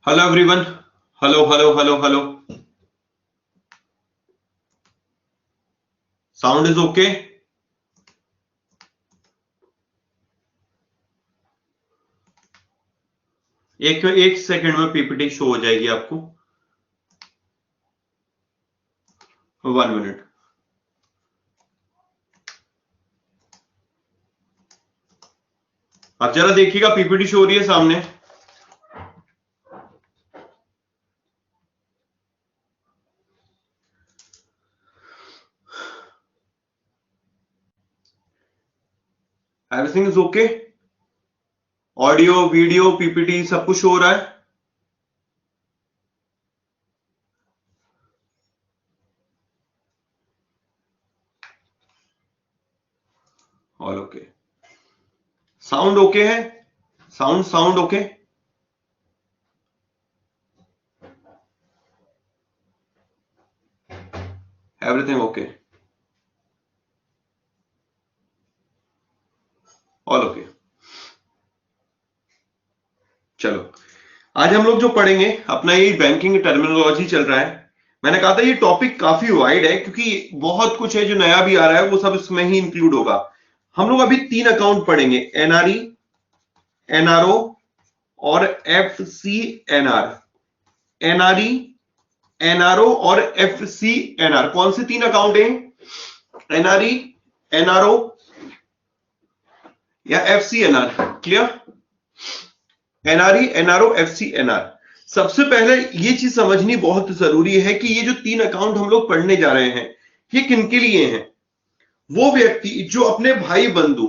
Hello everyone. Hello. Sound is okay? एक second में PPT show हो जाएगी आपको। 1 मिनट। अब जरा देखिएगा पीपीटी शो हो रही है सामने। Everything is okay? Audio video PPT सब कुछ हो रहा है? All okay. साउंड ओके है? Sound okay? Everything okay? All okay. चलो आज हम लोग जो पढ़ेंगे अपना ये बैंकिंग टर्मिनोलॉजी चल रहा है। मैंने कहा था ये टॉपिक काफी वाइड है क्योंकि बहुत कुछ है जो नया भी आ रहा है वो सब इसमें ही इंक्लूड होगा। हम लोग अभी 3 अकाउंट पढ़ेंगे, एनआरई, एनआरओ और एफसीएनआर। एनआरई, एनआरओ और एफसीएनआर कौन से 3 अकाउंट हैं? एनआरई, एनआरओ या FCNR? Clear? NRE, NRO, FCNR. सबसे पहले ये चीज समझनी बहुत जरूरी है कि ये जो 3 अकाउंट हम लोग पढ़ने जा रहे हैं ये किनके लिए हैं? वो व्यक्ति जो अपने भाई बंधु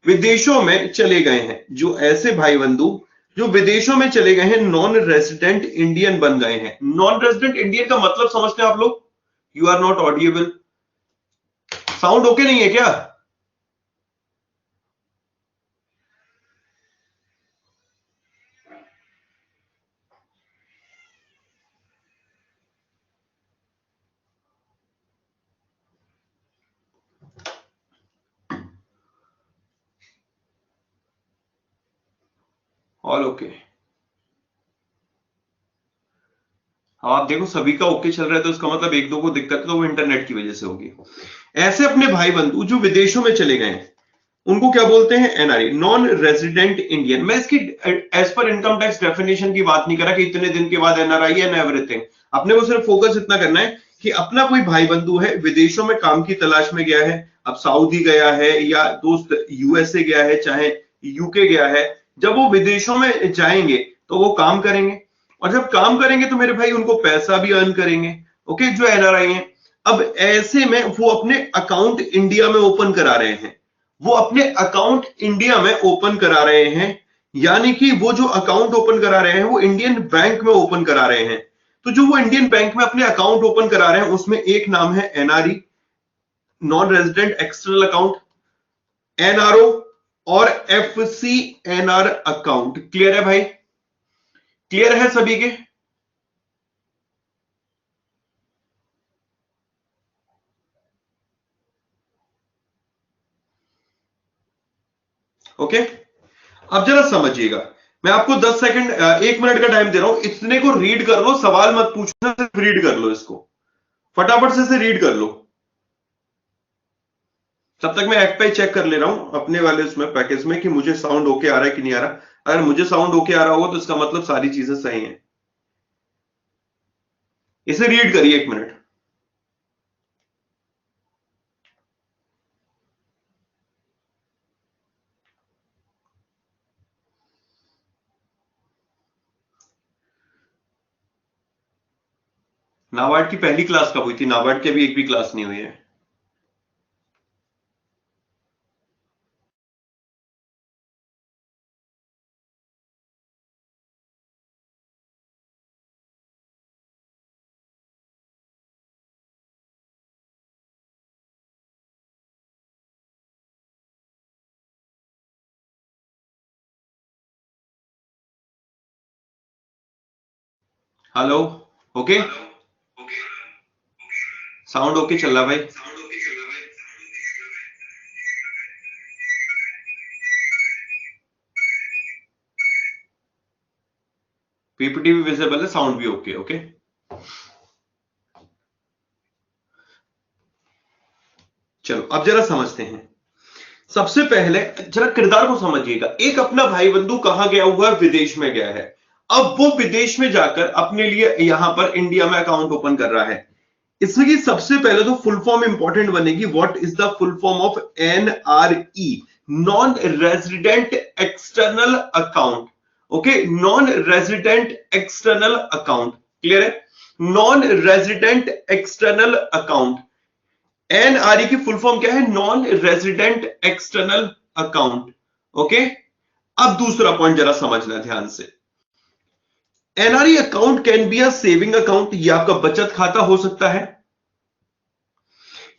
विदेशों में चले गए हैं, जो ऐसे भाई बंधु जो विदेशों में चले गए हैं, नॉन रेजिडेंट इंडियन बन गए हैं। नॉन रेजिडेंट इंडियन का मतलब समझते हैं आप लोग? You are not audible. Sound okay नहीं है क्या? All okay. आप देखो सभी का ओके चल रहा है तो इसका मतलब एक दो को दिक्कत है तो वो इंटरनेट की वजह से होगी। ऐसे अपने भाई बंधु जो विदेशों में चले गए हैं उनको क्या बोलते हैं? NRE, non resident Indian. मैं इसकी as per income tax definition की बात नहीं कर रहा कि इतने दिन के बाद एनआरआई एंड एवरीथिंग। अपने को सिर्फ फोकस इतना करना है कि अपना कोई भाई बंधु है विदेशों में काम की तलाश में गया है, अब सऊदी गया है या दोस्त यूएसए गया है चाहे यूके गया है, जब वो विदेशों में जाएंगे तो वो काम करेंगे और जब काम करेंगे तो मेरे भाई उनको पैसा भी अर्न करेंगे। ओके, जो एनआरआई है अब ऐसे में वो अपने अकाउंट इंडिया में ओपन करा रहे हैं। वो अपने अकाउंट इंडिया में ओपन करा रहे हैं, यानी कि वो जो अकाउंट ओपन करा रहे हैं वो इंडियन बैंक में ओपन करा रहे हैं। तो जो वो इंडियन बैंक में अपने अकाउंट ओपन करा रहे हैं उसमें एक नाम है NRE, non resident external account, NRO और एफसीएनआर अकाउंट। क्लियर है भाई? क्लियर है सभी के? ओके, अब जरा समझिएगा। मैं आपको 10 सेकंड 1 मिनट का टाइम दे रहा हूं, इतने को रीड कर लो, सवाल मत पूछना, सिर्फ रीड कर लो इसको, फटाफट से इसे रीड कर लो। तब तक मैं एक्ट पे चेक कर ले रहा हूं अपने वाले उसमें पैकेज में कि मुझे साउंड ओके आ रहा है कि नहीं आ रहा। अगर मुझे साउंड ओके आ रहा होगा तो इसका मतलब सारी चीजें सही हैं। इसे रीड करिए 1 मिनट। नाबार्ड की पहली क्लास कब हुई थी? नाबार्ड की अभी एक भी क्लास नहीं हुई है। हेलो, ओके, साउंड ओके चल रहा भाई? पीपीटी भी विजिबल है, साउंड भी ओके। ओके चलो अब जरा समझते हैं। सबसे पहले जरा किरदार को समझिएगा। एक अपना भाई बंधु कहां गया हुआ है? विदेश में गया है। अब वो विदेश में जाकर अपने लिए यहां पर इंडिया में अकाउंट ओपन कर रहा है। इसकी सबसे पहले तो फुल फॉर्म इंपॉर्टेंट बनेगी। What is the full form of NRE? Non resident external account. Okay, non resident external account, clear है? Non resident external account, NRE की फुल फॉर्म क्या है? Non resident external account. Okay, अब दूसरा point जरा समझना ध्यान से। NRE account can be a saving account, ये आपका बचत खाता हो सकता है,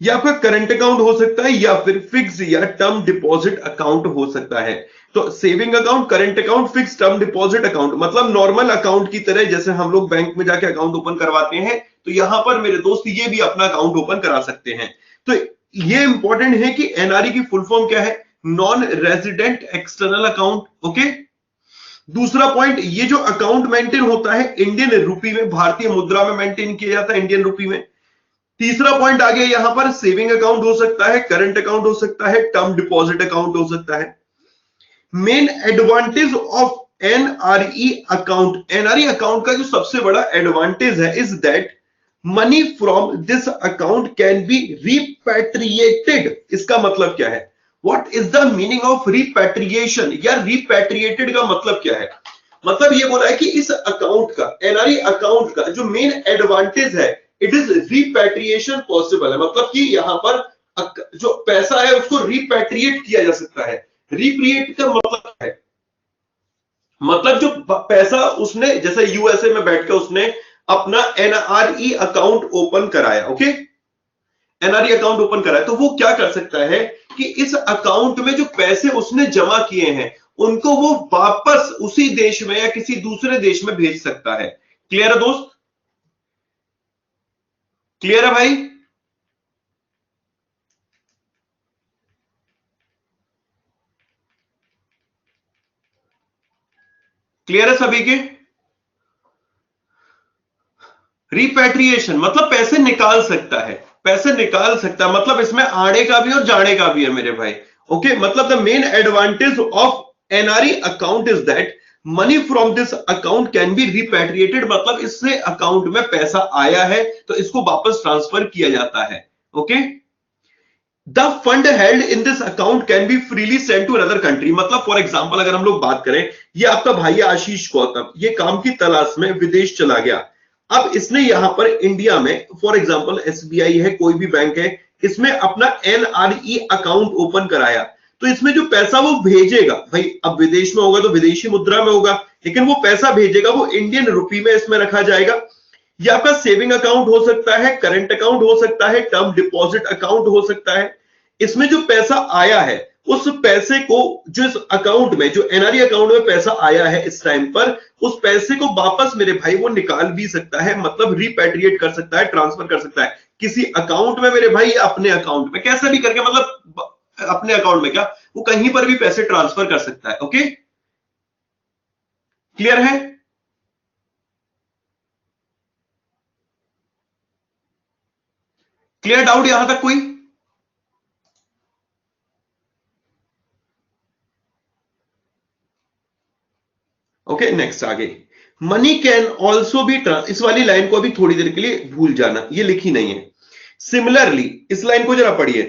या आपका करंट अकाउंट हो सकता है, या फिर फिक्स या टर्म डिपॉजिट अकाउंट हो सकता है। तो saving account, current account, fix term deposit account, मतलब नॉर्मल अकाउंट की तरह जैसे हम लोग बैंक में जाके अकाउंट ओपन करवाते हैं, तो यहां पर मेरे दोस्त ये भी अपना अकाउंट ओपन करा सकते हैं। तो ये इंपॉर्टेंट है कि NRE की फुल फॉर्म क्या है? Non resident external account. Okay, दूसरा पॉइंट, ये जो अकाउंट मेंटेन होता है इंडियन रुपी में, भारतीय मुद्रा में मेंटेन किया जाता है, इंडियन रुपी में। तीसरा पॉइंट आ गया यहां पर, सेविंग अकाउंट हो सकता है, करंट अकाउंट हो सकता है, टर्म डिपॉजिट अकाउंट हो सकता है। Main advantage of NRE account, NRE account का जो सबसे बड़ा एडवांटेज है is that money from this account can be repatriated. इसका मतलब क्या है? What is the meaning of repatriation? या रिपैट्रिएटेड का मतलब क्या है? मतलब ये बोला है कि इस अकाउंट का, NRE अकाउंट का जो मेन एडवांटेज है, इट इज रिपैट्रिएशन पॉसिबल है। मतलब कि यहां पर जो पैसा है उसको रिपैट्रिएट किया जा सकता है। रिपैट्रिएट का मतलब है, मतलब जो पैसा उसने, जैसे USA में बैठ के उसने अपना NRE अकाउंट ओपन कराया, ओके, NRE अकाउंट ओपन कराया, तो वो क्या कर सकता है कि इस अकाउंट में जो पैसे उसने जमा किए हैं उनको वो वापस उसी देश में या किसी दूसरे देश में भेज सकता है। क्लियर है दोस्त? क्लियर है भाई? क्लियर है सभी के? रिपैट्रिएशन मतलब पैसे निकाल सकता है, पैसे निकाल सकता है, मतलब इसमें आने का भी और जाने का भी है मेरे भाई। ओके, मतलब the main advantage of NRE account is that money from this account can be repatriated, मतलब इससे अकाउंट में पैसा आया है तो इसको वापस ट्रांसफर किया जाता है। Okay, the fund held in this account can be freely send to another country. मतलब फॉर एग्जांपल अगर हम लोग बात करें, ये आपका भाई आशीष गौतम, ये काम की तलाश में विदेश चला गया। अब इसने यहां पर इंडिया में, फॉर एग्जांपल SBI है, कोई भी बैंक है, इसमें अपना NRE अकाउंट ओपन कराया, तो इसमें जो पैसा वो भेजेगा, भाई अब विदेश में होगा तो विदेशी मुद्रा में होगा, लेकिन वो पैसा भेजेगा वो इंडियन रुपी में इसमें रखा जाएगा। ये आपका सेविंग अकाउंट हो सकता है, करंट अकाउंट हो सकता है, टर्म डिपॉजिट अकाउंट हो सकता है। इसमें जो पैसा आया है उस पैसे को, जो इस अकाउंट में, जो NRE अकाउंट में पैसा आया है इस टाइम पर, उस पैसे को वापस मेरे भाई वो निकाल भी सकता है, मतलब रिपैट्रिएट कर सकता है, ट्रांसफर कर सकता है किसी अकाउंट में मेरे भाई, या अपने अकाउंट में, कैसे भी करके, मतलब अपने अकाउंट में क्या, वो कहीं पर भी पैसे ट्रांसफर कर सकता है। ओके, क्लियर है? क्लियर डाउट यहां तक कोई? ओके, नेक्स्ट आगे, मनी कैन ऑल्सो बी, इस वाली लाइन को अभी थोड़ी देर के लिए भूल जाना, ये लिखी नहीं है। सिमिलरली इस लाइन को जरा पढ़िए,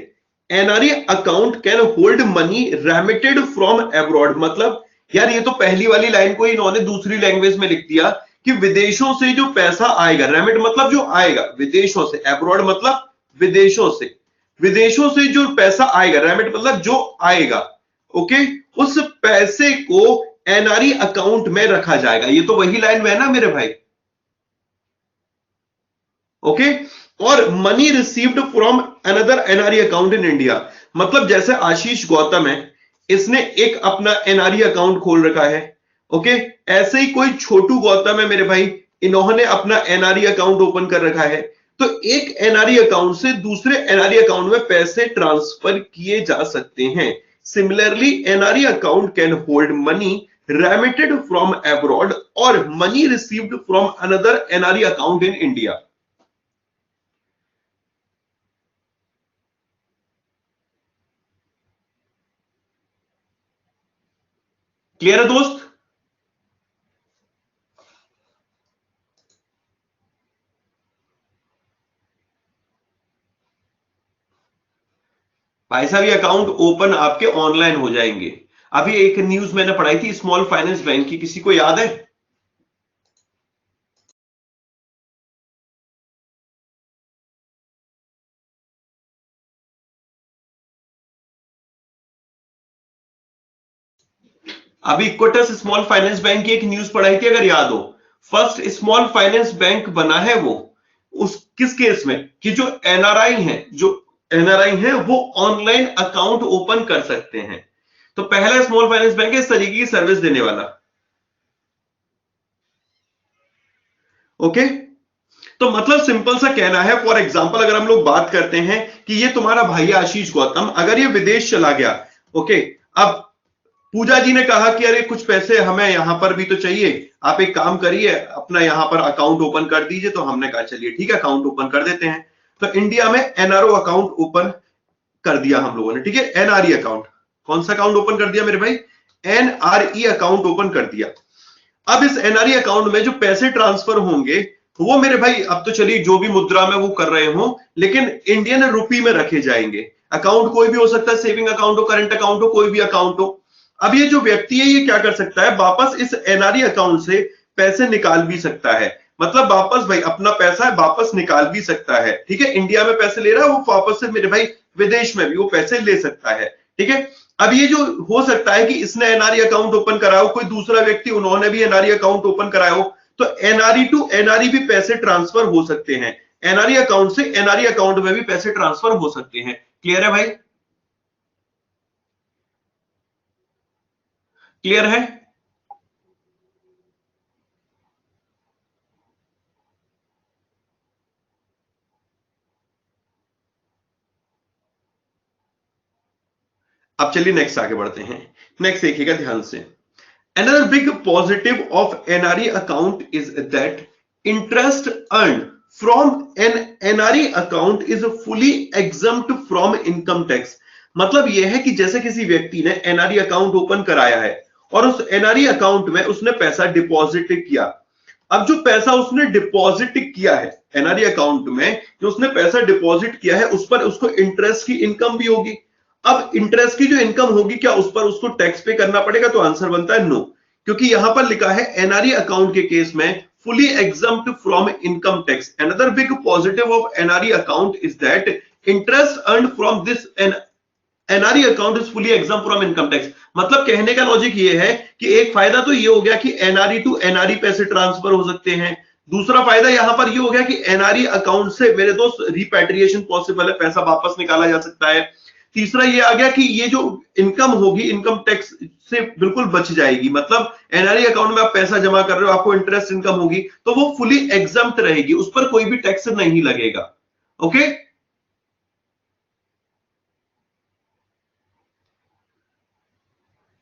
NRE account can hold money remitted from abroad. मतलब यार ये तो पहली वाली लाइन को इन्होंने दूसरी लैंग्वेज में लिख दिया कि विदेशों से जो पैसा आएगा, रेमिट मतलब जो आएगा विदेशों से, अब्रॉड मतलब विदेशों से, विदेशों से जो पैसा आएगा, रेमिट मतलब जो आएगा, ओके, उस पैसे को NRE अकाउंट में रखा जाएगा। ये तो वही लाइन में है ना मेरे भाई? ओके, और money received from another NRE account in India, मतलब जैसे आशीष गौतम है, इसने एक अपना NRE अकाउंट खोल रखा है, ओके, ऐसे ही कोई छोटू गौतम है मेरे भाई, इन्होंने अपना NRE अकाउंट ओपन कर रखा है, तो एक NRE अकाउंट से दूसरे NRE अकाउंट में पैसे ट्रांसफर किए जा सकते हैं। Similarly NRE account can hold money remitted from abroad or money received from another NRE account in India. Clear है दोस्त? भाई साहब ये अकाउंट ओपन आपके ऑनलाइन हो जाएंगे। अभी एक न्यूज मैंने पढ़ाई थी स्मॉल फाइनेंस बैंक की, किसी को याद है? अभी इक्विटस स्मॉल फाइनेंस बैंक की एक न्यूज पढ़ाई थी, अगर याद हो। फर्स्ट स्मॉल फाइनेंस बैंक बना है वो उस किस केस में कि जो एनआरआई हैं वो ऑनलाइन अकाउंट ओपन कर सकते हैं। तो पहला स्मॉल फाइनेंस बैंक है इस तरीके की सर्विस देने वाला। ओके, तो मतलब सिंपल सा कहना है, फॉर एग्जांपल अगर हम लोग बात करते हैं कि ये तुम्हारा भाई आशीष गौतम अगर ये विदेश चला गया, ओके, अब पूजा जी ने कहा कि अरे कुछ पैसे हमें यहां पर भी तो चाहिए, आप एक काम करिए अपना यहां पर अकाउंट ओपन कर दीजिए। तो हमने कहा चलिए ठीक है अकाउंट ओपन कर देते हैं। तो इंडिया में एनआरओ अकाउंट ओपन कर दिया हम लोगों ने, ठीक है। एनआरई अकाउंट, कौन सा अकाउंट ओपन कर दिया मेरे भाई? एनआरई अकाउंट ओपन कर दिया। अब इस एनआरई अकाउंट में जो पैसे ट्रांसफर होंगे वो मेरे भाई अब तो चलिए जो भी मुद्रा में वो कर रहे हो लेकिन इंडियन रुपी में रखे जाएंगे। अकाउंट कोई भी हो सकता है, सेविंग अकाउंट हो, करंट अकाउंट हो, कोई भी अकाउंट हो। अब ये जो व्यक्ति है ये क्या कर सकता है, वापस इस एनआरई अकाउंट से पैसे निकाल भी सकता है। मतलब वापस भाई अपना पैसा है वापस निकाल भी सकता है, ठीक है। इंडिया में पैसे ले रहा है वो वापस से मेरे भाई विदेश में भी वो पैसे ले सकता है, ठीक है। अब ये जो हो सकता है कि इसने एनआरई अकाउंट ओपन कराया हो, कोई दूसरा व्यक्ति उन्होंने भी एनआरई अकाउंट ओपन कराया हो, तो एनआरई टू एनआरई भी पैसे ट्रांसफर हो सकते हैं। एनआरई अकाउंट से एनआरई अकाउंट में भी पैसे ट्रांसफर हो सकते हैं। क्लियर है भाई? क्लियर है? अब चलिए नेक्स्ट आगे बढ़ते हैं। नेक्स्ट देखिएगा ध्यान से। Another big positive of NRE account is that interest earned from an NRE account is fully exempt from income tax। मतलब यह है कि जैसे किसी व्यक्ति ने एनआरई अकाउंट ओपन कराया है और उस एनआरई अकाउंट में उसने पैसा डिपॉजिट किया। अब जो पैसा उसने डिपॉजिट किया है एनआरई अकाउंट में, जो उसने पैसा डिपॉजिट किया है उस पर उसको इंटरेस्ट की इनकम भी होगी। अब इंटरेस्ट की जो इनकम होगी क्या उस पर उसको टैक्स पे करना पड़ेगा? तो आंसर बनता है नो, क्योंकि यहां पर लिखा है एनआरई अकाउंट के केस में fully exempt from income tax। Another big positive of NRE account is that interest earned from this NRE account is fully exam from income tax. मतलब कहने का लॉजिक ये है कि एक फायदा तो ये हो गया कि एनआरई टू एनआरई पैसे ट्रांसफर हो सकते हैं। दूसरा फायदा यहां पर ये हो गया कि एनआरई अकाउंट से मेरे दोस्त रिपैट्रिएशन पॉसिबल है, पैसा वापस निकाला जा सकता है। तीसरा ये आ गया कि ये जो इनकम होगी इनकम टैक्स से बिल्कुल बच जाएगी। मतलब एनआरई अकाउंट में आप पैसा जमा कर रहे हो, आपको इंटरेस्ट इनकम होगी तो वो फुली एग्जाम्प्ट रहेगी, उस पर कोई भी टैक्स नहीं लगेगा। ओके,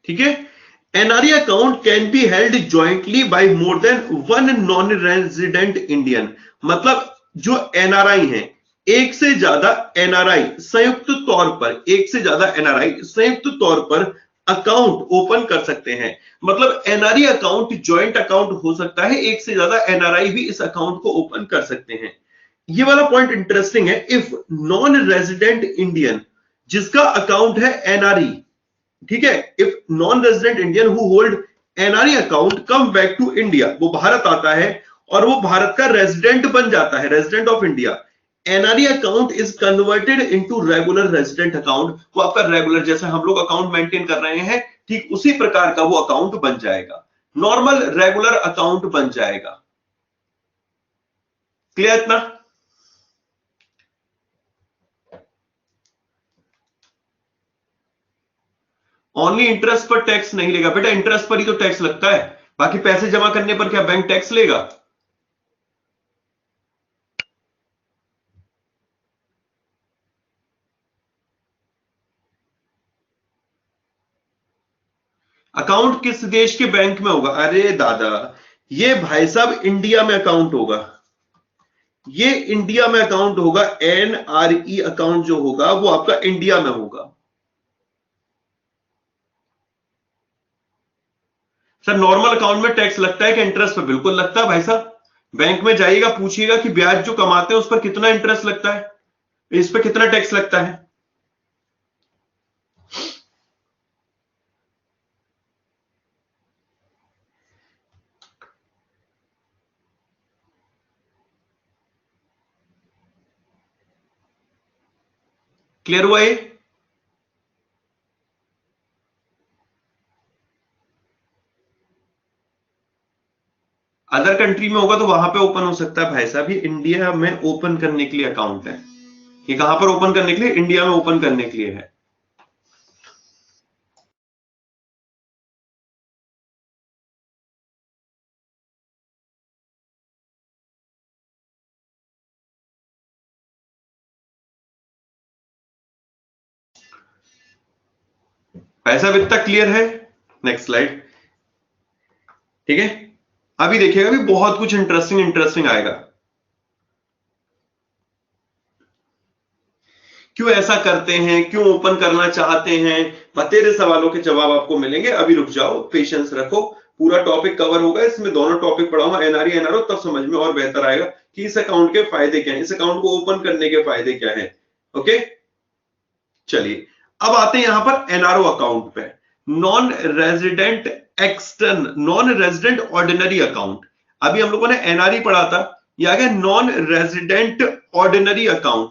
ठीक है। NRE account can be held jointly by more than one non resident Indian. मतलब जो एनआरआई हैं, एक से ज्यादा एनआरआई संयुक्त तौर पर, एक से ज्यादा एनआरआई संयुक्त तौर पर अकाउंट ओपन कर सकते हैं। मतलब एनआरई अकाउंट ज्वाइंट अकाउंट हो सकता है, एक से ज्यादा एनआरआई भी इस अकाउंट को ओपन कर सकते हैं। ये वाला पॉइंट इंटरेस्टिंग है। इफ नॉन रेजिडेंट इंडियन जिसका अकाउंट है एनआरई, ठीक है, if non resident Indian who hold NRE account come back to India, वो भारत आता है और वो भारत का रेजिडेंट बन जाता है, resident of India, NRE account is converted into regular resident account. वो आपका रेगुलर जैसे हम लोग अकाउंट मेंटेन कर रहे हैं ठीक उसी प्रकार का वो अकाउंट बन जाएगा, नॉर्मल रेगुलर अकाउंट बन जाएगा। क्लियर इतना? ओनली इंटरेस्ट पर टैक्स नहीं लेगा बेटा, इंटरेस्ट पर ही तो टैक्स लगता है, बाकी पैसे जमा करने पर क्या बैंक टैक्स लेगा? अकाउंट किस देश के बैंक में होगा? अरे दादा, ये भाई साहब इंडिया में अकाउंट होगा, ये इंडिया में अकाउंट होगा। एनआरई अकाउंट जो होगा वो आपका इंडिया में होगा। सर नॉर्मल अकाउंट में टैक्स लगता है कि इंटरेस्ट पे? बिल्कुल लगता है भाई साहब। बैंक में जाइएगा, पूछिएगा कि ब्याज जो कमाते हैं उस पर कितना इंटरेस्ट लगता है, इस पर कितना टैक्स लगता है। क्लियर हुआ ये? अदर कंट्री में होगा तो वहां पे ओपन हो सकता है भाई साहब। ये इंडिया में ओपन करने के लिए अकाउंट है। ये कहां पर ओपन करने के लिए? इंडिया में ओपन करने के लिए है। भाई साहब इतना क्लियर है? Next slide. ठीक है, अभी देखिएगा, अभी बहुत कुछ इंटरेस्टिंग आएगा। क्यों ऐसा करते हैं, क्यों ओपन करना चाहते हैं, बतेरे सवालों के जवाब आपको मिलेंगे। अभी रुक जाओ, पेशेंस रखो, पूरा टॉपिक कवर होगा। इसमें दोनों टॉपिक पढ़ाऊंगा, एनआरई एनआरओ, तब समझ में और बेहतर आएगा कि इस अकाउंट के फायदे क्या हैं, इस अकाउंट को ओपन करने के फायदे क्या हैं। ओके, चलिए अब आते हैं यहां पर एनआरओ अकाउंट पे। Non resident extern, non resident ordinary account. अभी हम लोगों ने एनआरई पढ़ा था, ये आ गया नॉन रेजिडेंट ऑर्डिनरी अकाउंट।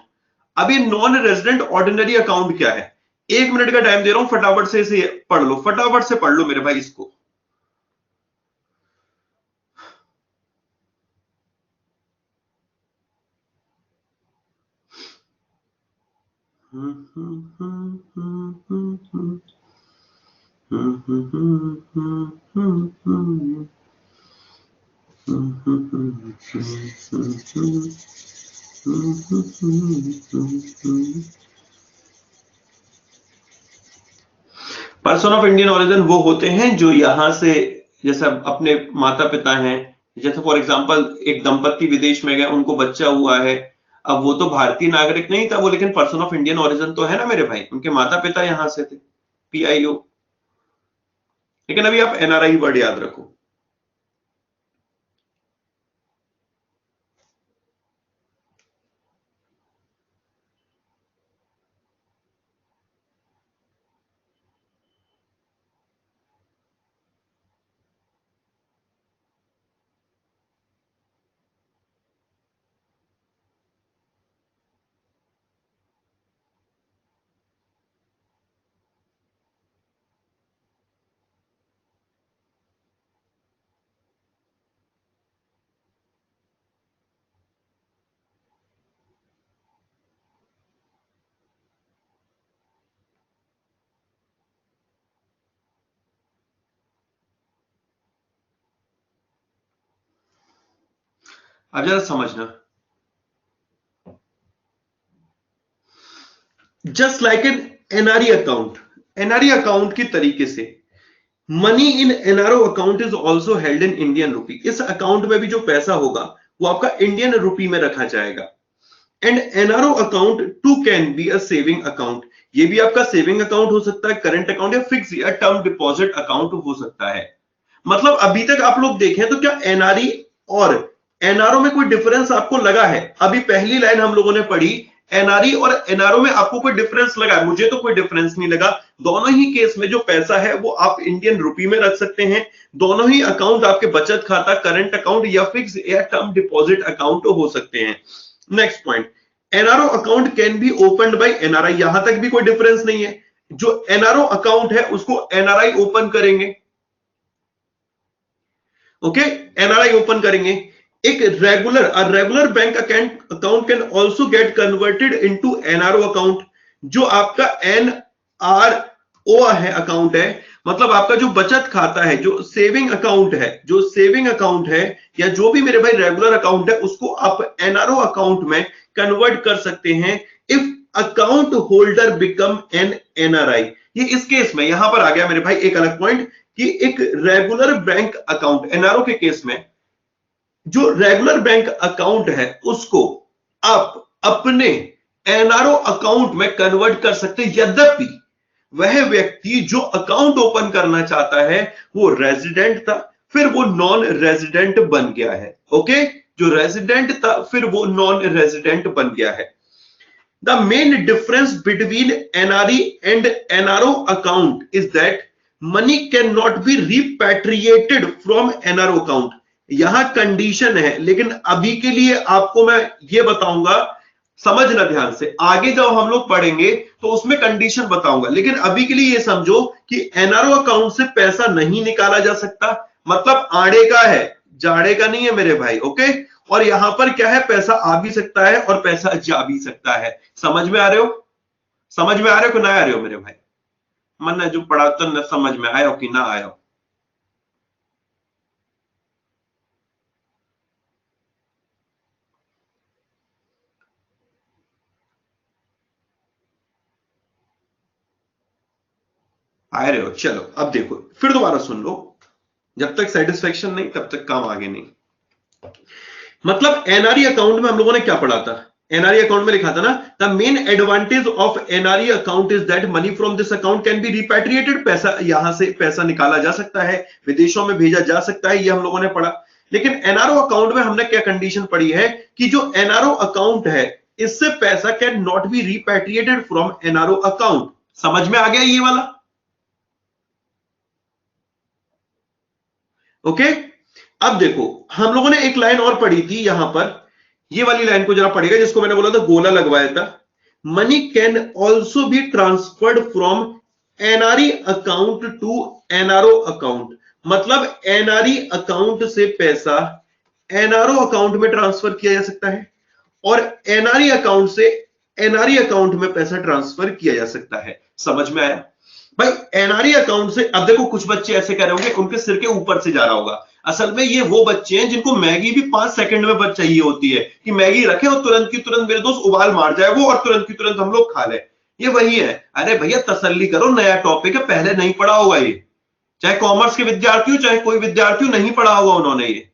अब ये नॉन रेजिडेंट ऑर्डिनरी अकाउंट क्या है? 1 मिनट का टाइम दे रहा हूं, फटाफट से इसे पढ़ लो, फटाफट से पढ़ लो मेरे भाई इसको। पर्सन ऑफ इंडियन ओरिजिन वो होते हैं जो यहां से, जैसे अपने माता पिता हैं, जैसे फॉर एग्जांपल एक दंपत्ति विदेश में गए, उनको बच्चा हुआ है, अब वो तो भारतीय नागरिक नहीं था वो, लेकिन पर्सन ऑफ इंडियन ओरिजिन तो है ना मेरे भाई, उनके माता पिता यहां से थे, PIO। लेकिन अभी आप NRI वर्ड याद रखो। अब जरा समझना, just like an NRI account, NRI account की तरीके से money in NRO account is also held in Indian rupee. इस अकाउंट में भी जो पैसा होगा वो आपका इंडियन रूपी में रखा जाएगा। And NRO account to can be a saving account, ये भी आपका सेविंग अकाउंट हो सकता है, करंट अकाउंट या फिक्स या टर्म डिपॉजिट अकाउंट हो सकता है। मतलब अभी तक आप लोग देखें तो क्या NRI और NRO में कोई डिफरेंस आपको लगा है? अभी पहली लाइन हम लोगों ने पढ़ी, NRI और NRO में आपको कोई डिफरेंस लगा? मुझे तो कोई डिफरेंस नहीं लगा। दोनों ही केस में जो पैसा है वो आप इंडियन रूपी में रख सकते हैं। दोनों ही अकाउंट आपके बचत खाता, करंट अकाउंट या फिक्स या टर्म डिपॉजिट अकाउंट हो सकते हैं। Next point, NRO account can be open by NRI, यहां तक भी कोई डिफरेंस नहीं है। जो NRO अकाउंट है उसको NRI ओपन करेंगे। ओके, NRI ओपन करेंगे। एक regular bank account can also get converted into NRO account. जो आपका NRO है अकाउंट है, मतलब आपका जो बचत खाता है, जो सेविंग अकाउंट है या जो भी मेरे भाई रेगुलर अकाउंट है, उसको आप NRO अकाउंट में कन्वर्ट कर सकते हैं if account holder become an NRI। ये इस केस में यहां पर आ गया मेरे भाई एक अलग पॉइंट कि एक रेगुलर बैंक अकाउंट एनआरओ के केस में जो रेगुलर बैंक अकाउंट है उसको आप अपने एनआरओ अकाउंट में कन्वर्ट कर सकते हैं, यद्यपि वह व्यक्ति जो अकाउंट ओपन करना चाहता है वो रेजिडेंट था, फिर वो नॉन रेजिडेंट बन गया है। ओके, जो रेजिडेंट था फिर वो नॉन रेजिडेंट बन गया है। The main difference between NRE and NRO account is that money can not be repatriated from NRO account. यहां कंडीशन है, लेकिन अभी के लिए आपको मैं ये बताऊंगा, समझना ध्यान से, आगे जब हम लोग पढ़ेंगे तो उसमें कंडीशन बताऊंगा, लेकिन अभी के लिए ये समझो कि एनआरओ अकाउंट से पैसा नहीं निकाला जा सकता, मतलब आड़े का है, जाड़े का नहीं है मेरे भाई। ओके, और यहां पर क्या है, पैसा आ भी सकता है और पैसा जा भी सकता है। समझ में आ रहे हो, समझ में आ रहे हो कि ना आ रहे हो मेरे भाई? मन जो पढ़ा तो न समझ में आया हो कि ना आया हो? आ रहे हो? चलो अब देखो, फिर दोबारा सुन लो, जब तक सेटिस्फेक्शन नहीं तब तक काम आगे नहीं। मतलब एनआरई अकाउंट में हम लोगों ने क्या पढ़ा था, एनआरई अकाउंट में लिखा था ना, the main advantage of NRE account is that money from this account can be repatriated, पैसा यहां से पैसा निकाला जा सकता है, विदेशों में भेजा जा सकता है, ये हम लोगों ने पढ़ा। लेकिन एनआरओ अकाउंट में हमने क्या कंडीशन पढ़ी है कि जो एनआरओ अकाउंट है इससे पैसा can not be repatriated from NRO account. समझ में आ गया ये वाला? ओके, अब देखो हम लोगों ने एक लाइन और पढ़ी थी यहां पर, ये वाली लाइन को जरा पढ़ेगा, जिसको मैंने बोला था गोला लगवाया था, money can also be transferred from NRE account to NRO account. मतलब एनआरई अकाउंट से पैसा एनआरओ अकाउंट में ट्रांसफर किया जा सकता है और एनआरई अकाउंट से एनआरई अकाउंट में पैसा ट्रांसफर किया जा सकता है। समझ में आया भाई? एनआरई अकाउंट से, अब देखो कुछ बच्चे ऐसे कह रहे होंगे उनके सिर के ऊपर से जा रहा होगा, असल में ये वो बच्चे हैं जिनको मैगी भी 5 सेकंड में बच चाहिए होती है कि मैगी रखे और तुरंत की तुरंत मेरे दोस्त उबाल मार जाए वो और तुरंत की तुरंत हम लोग खा ले, ये वही है। अरे भैया तसल्ली करो, नया टॉपिक है, पहले नहीं पढ़ा होगा ये, चाहे कॉमर्स के विद्यार्थी हो चाहे कोई विद्यार्थी नहीं पढ़ा होगा उन्होंने ये,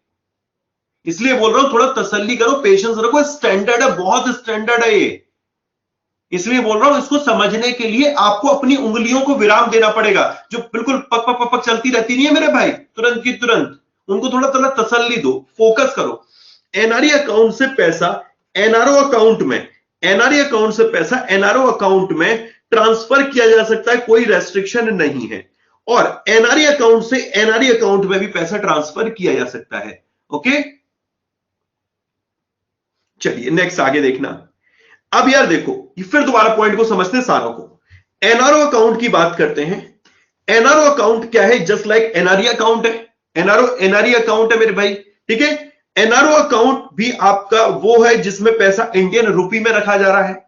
इसलिए बोल रहा हूं थोड़ा तसल्ली करो, पेशेंस रखो, स्टैंडर्ड है, बहुत स्टैंडर्ड है ये, इसलिए बोल रहा हूं इसको समझने के लिए आपको अपनी उंगलियों को विराम देना पड़ेगा, जो बिल्कुल पक पक पक पक चलती रहती नहीं है मेरे भाई तुरंत की तुरंत, उनको थोड़ा थोड़ा तसल्ली दो, फोकस करो। एनआरई अकाउंट से पैसा एनआरओ अकाउंट में, एनआरई अकाउंट से पैसा एनआरओ अकाउंट में ट्रांसफर किया जा सकता है, कोई रेस्ट्रिक्शन नहीं है, और एनआरई अकाउंट से एनआरई अकाउंट में भी पैसा ट्रांसफर किया जा सकता है। ओके, चलिए नेक्स्ट आगे देखना। अब यार देखो, फिर दोबारा पॉइंट को समझते हैं सारों को। एनआरओ अकाउंट की बात करते हैं। एनआरओ अकाउंट क्या है? जस्ट लाइक एनआरई अकाउंट है, एनआरई अकाउंट है मेरे भाई, ठीक है। एनआरओ अकाउंट भी आपका वो है जिसमें पैसा इंडियन रुपी में रखा जा रहा है।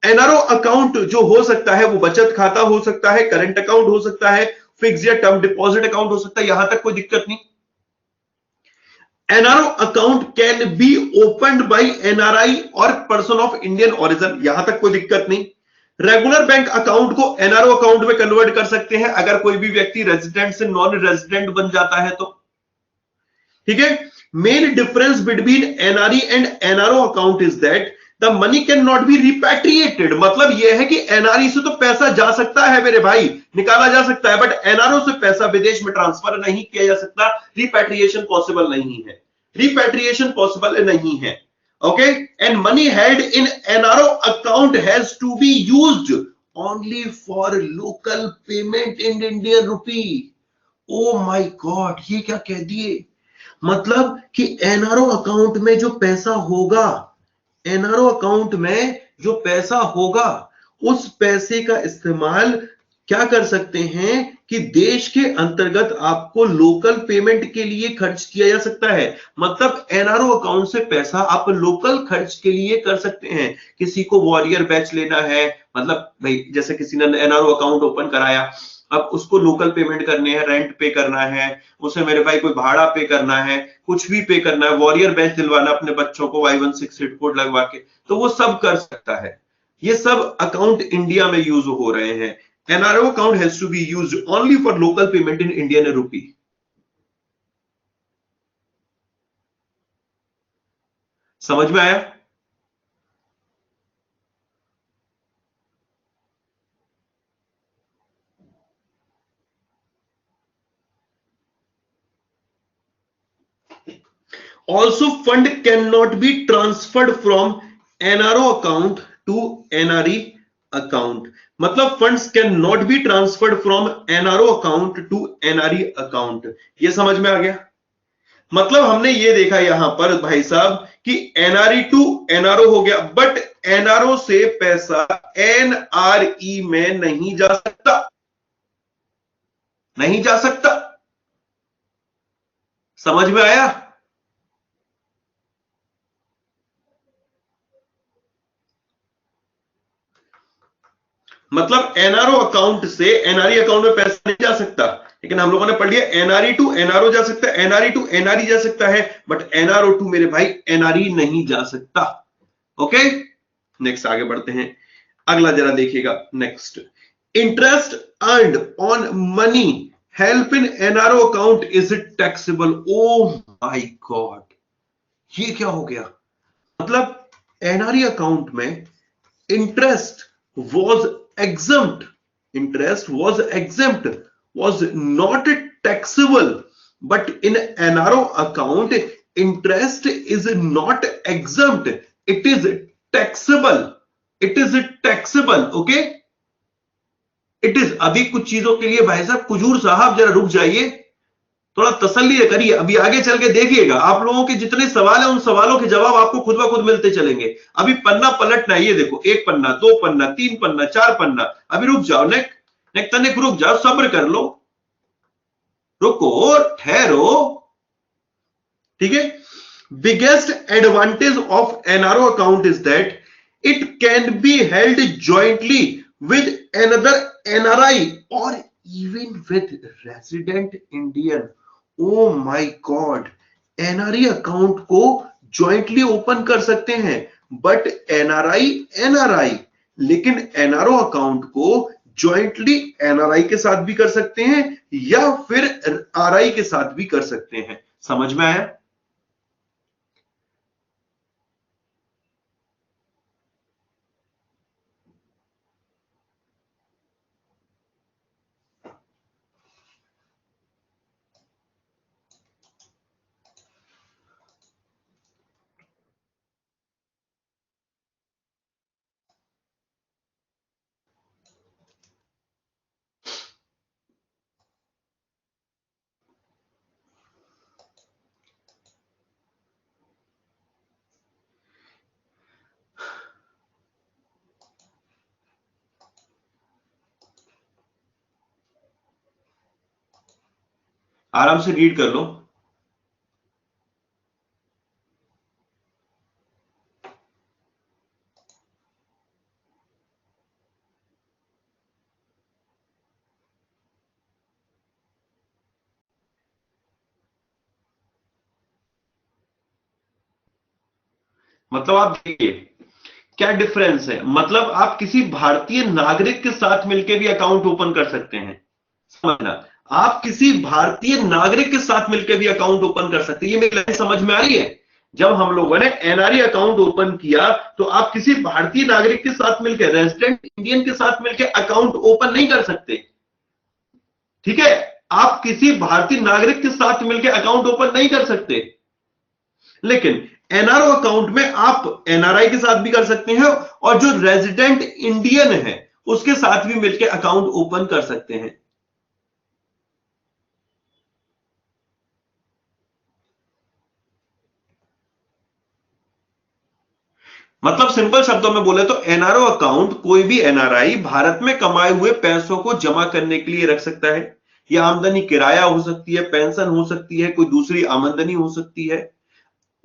एनआरओ अकाउंट जो हो सकता है वो बचत खाता हो सकता है, करंट अकाउंट हो सकता है, फिक्स या टर्म डिपॉजिट अकाउंट हो सकता है, यहां तक कोई दिक्कत नहीं। NRO account can be opened by NRI और पर्सन ऑफ इंडियन ओरिजिन, यहां तक कोई दिक्कत नहीं। रेगुलर बैंक अकाउंट को एनआरओ अकाउंट में कन्वर्ट कर सकते हैं अगर कोई भी व्यक्ति रेजिडेंट से नॉन रेजिडेंट बन जाता है तो, ठीक है। Main difference between NRE and NRO account is that the money can not be repatriated. मतलब यह है कि एनआरई से तो पैसा जा सकता है मेरे भाई, निकाला जा सकता है, बट एनआरओ से पैसा विदेश में ट्रांसफर नहीं किया जा सकता, रिपैट्रिएशन पॉसिबल नहीं है, रिपैट्रिएशन पॉसिबल नहीं है। Okay, and money held in NRO account has to be used only for local payment in Indian rupee. Oh my god, ये क्या कह दिए? मतलब कि एनआरओ अकाउंट में जो पैसा होगा, एनआरओ अकाउंट में जो पैसा होगा उस पैसे का इस्तेमाल क्या कर सकते हैं कि देश के अंतर्गत आपको लोकल पेमेंट के लिए खर्च किया जा सकता है। मतलब एनआरओ अकाउंट से पैसा आप लोकल खर्च के लिए कर सकते हैं। किसी को वॉरियर बैच लेना है, मतलब भाई जैसे किसी ने एनआरओ अकाउंट ओपन कराया, अब उसको लोकल पेमेंट करने हैं, रेंट पे करना है उसे मेरे भाई, कोई भाड़ा पे करना है, कुछ भी पे करना है, वॉरियर बैच दिलवाना अपने बच्चों को Y16 कोड लगवा के, तो वो सब कर सकता है। ये सब अकाउंट इंडिया में यूज हो रहे हैं। NRO account has to be used only for local payment in Indian rupee. समझ में आया? Also, fund cannot be transferred from NRO account to NRE account. मतलब funds cannot be transferred from NRO account to NRE account. ये समझ में आ गया? मतलब हमने ये देखा यहां पर भाई साहब कि NRE टू NRO हो गया, बट NRO से पैसा NRE में नहीं जा सकता, नहीं जा सकता। समझ में आया? मतलब एनआरओ अकाउंट से एनआरई अकाउंट में पैसा नहीं जा सकता, लेकिन हम लोगों ने पढ़ लिया एनआरई टू एनआरओ जा सकता है, एनआरई टू एनआरई जा सकता है, बट एनआरओ टू मेरे भाई एनआरई नहीं जा सकता। ओके, नेक्स्ट आगे बढ़ते हैं। अगला जरा देखिएगा, next, interest earned on money help in NRO account is taxable. O my god, ये क्या हो गया? मतलब एनआरई अकाउंट में interest was exempt, interest was exempt, was not taxable, but in NRO account interest is not exempt, it is taxable, it is taxable. Okay, it is। अभी कुछ चीजों के लिए भाई साहब कुजूर साहब जरा रुक जाइए, थोड़ा तसल्ली करिए, अभी आगे चल के देखिएगा आप लोगों के जितने सवाल हैं उन सवालों के जवाब आपको खुद ब खुद मिलते चलेंगे। अभी पन्ना पलटना है, ये देखो, एक पन्ना, दो पन्ना, तीन पन्ना, चार पन्ना, अभी रुक जाओ, नेक तनिक रुक जाओ, सब्र कर लो, रुको, ठहरो, ठीक है। Biggest advantage of NRO account is that it can be held jointly with another NRI और even with resident Indian. Oh my god, NRE account को जॉइंटली ओपन कर सकते हैं, बट एनआरआई एनआरआई, लेकिन एनआरओ अकाउंट को jointly NRI के साथ भी कर सकते हैं या फिर आरआई के साथ भी कर सकते हैं। समझ में आया? आराम से रीड कर लो। मतलब आप देखिए क्या डिफरेंस है, मतलब आप किसी भारतीय नागरिक के साथ मिलकर भी अकाउंट ओपन कर सकते हैं। समझना, आप किसी भारतीय नागरिक के साथ मिलकर भी अकाउंट ओपन कर सकते हैं। ये मेरी लाइन समझ में आ रही है? जब हम लोगों ने एनआरई अकाउंट ओपन किया तो आप किसी भारतीय नागरिक के साथ मिलकर, रेजिडेंट इंडियन के साथ मिलकर अकाउंट ओपन नहीं कर सकते, ठीक है? आप किसी भारतीय नागरिक के साथ मिलकर अकाउंट ओपन नहीं कर सकते, लेकिन एनआरओ अकाउंट में आप एनआरआई के साथ भी कर सकते हैं और जो रेजिडेंट इंडियन है उसके साथ भी मिलकर अकाउंट ओपन कर सकते हैं। मतलब सिंपल शब्दों में बोले तो एनआरओ अकाउंट कोई भी एनआरआई भारत में कमाए हुए पैसों को जमा करने के लिए रख सकता है। यह आमदनी किराया हो सकती है, पेंशन हो सकती है, कोई दूसरी आमदनी हो सकती है।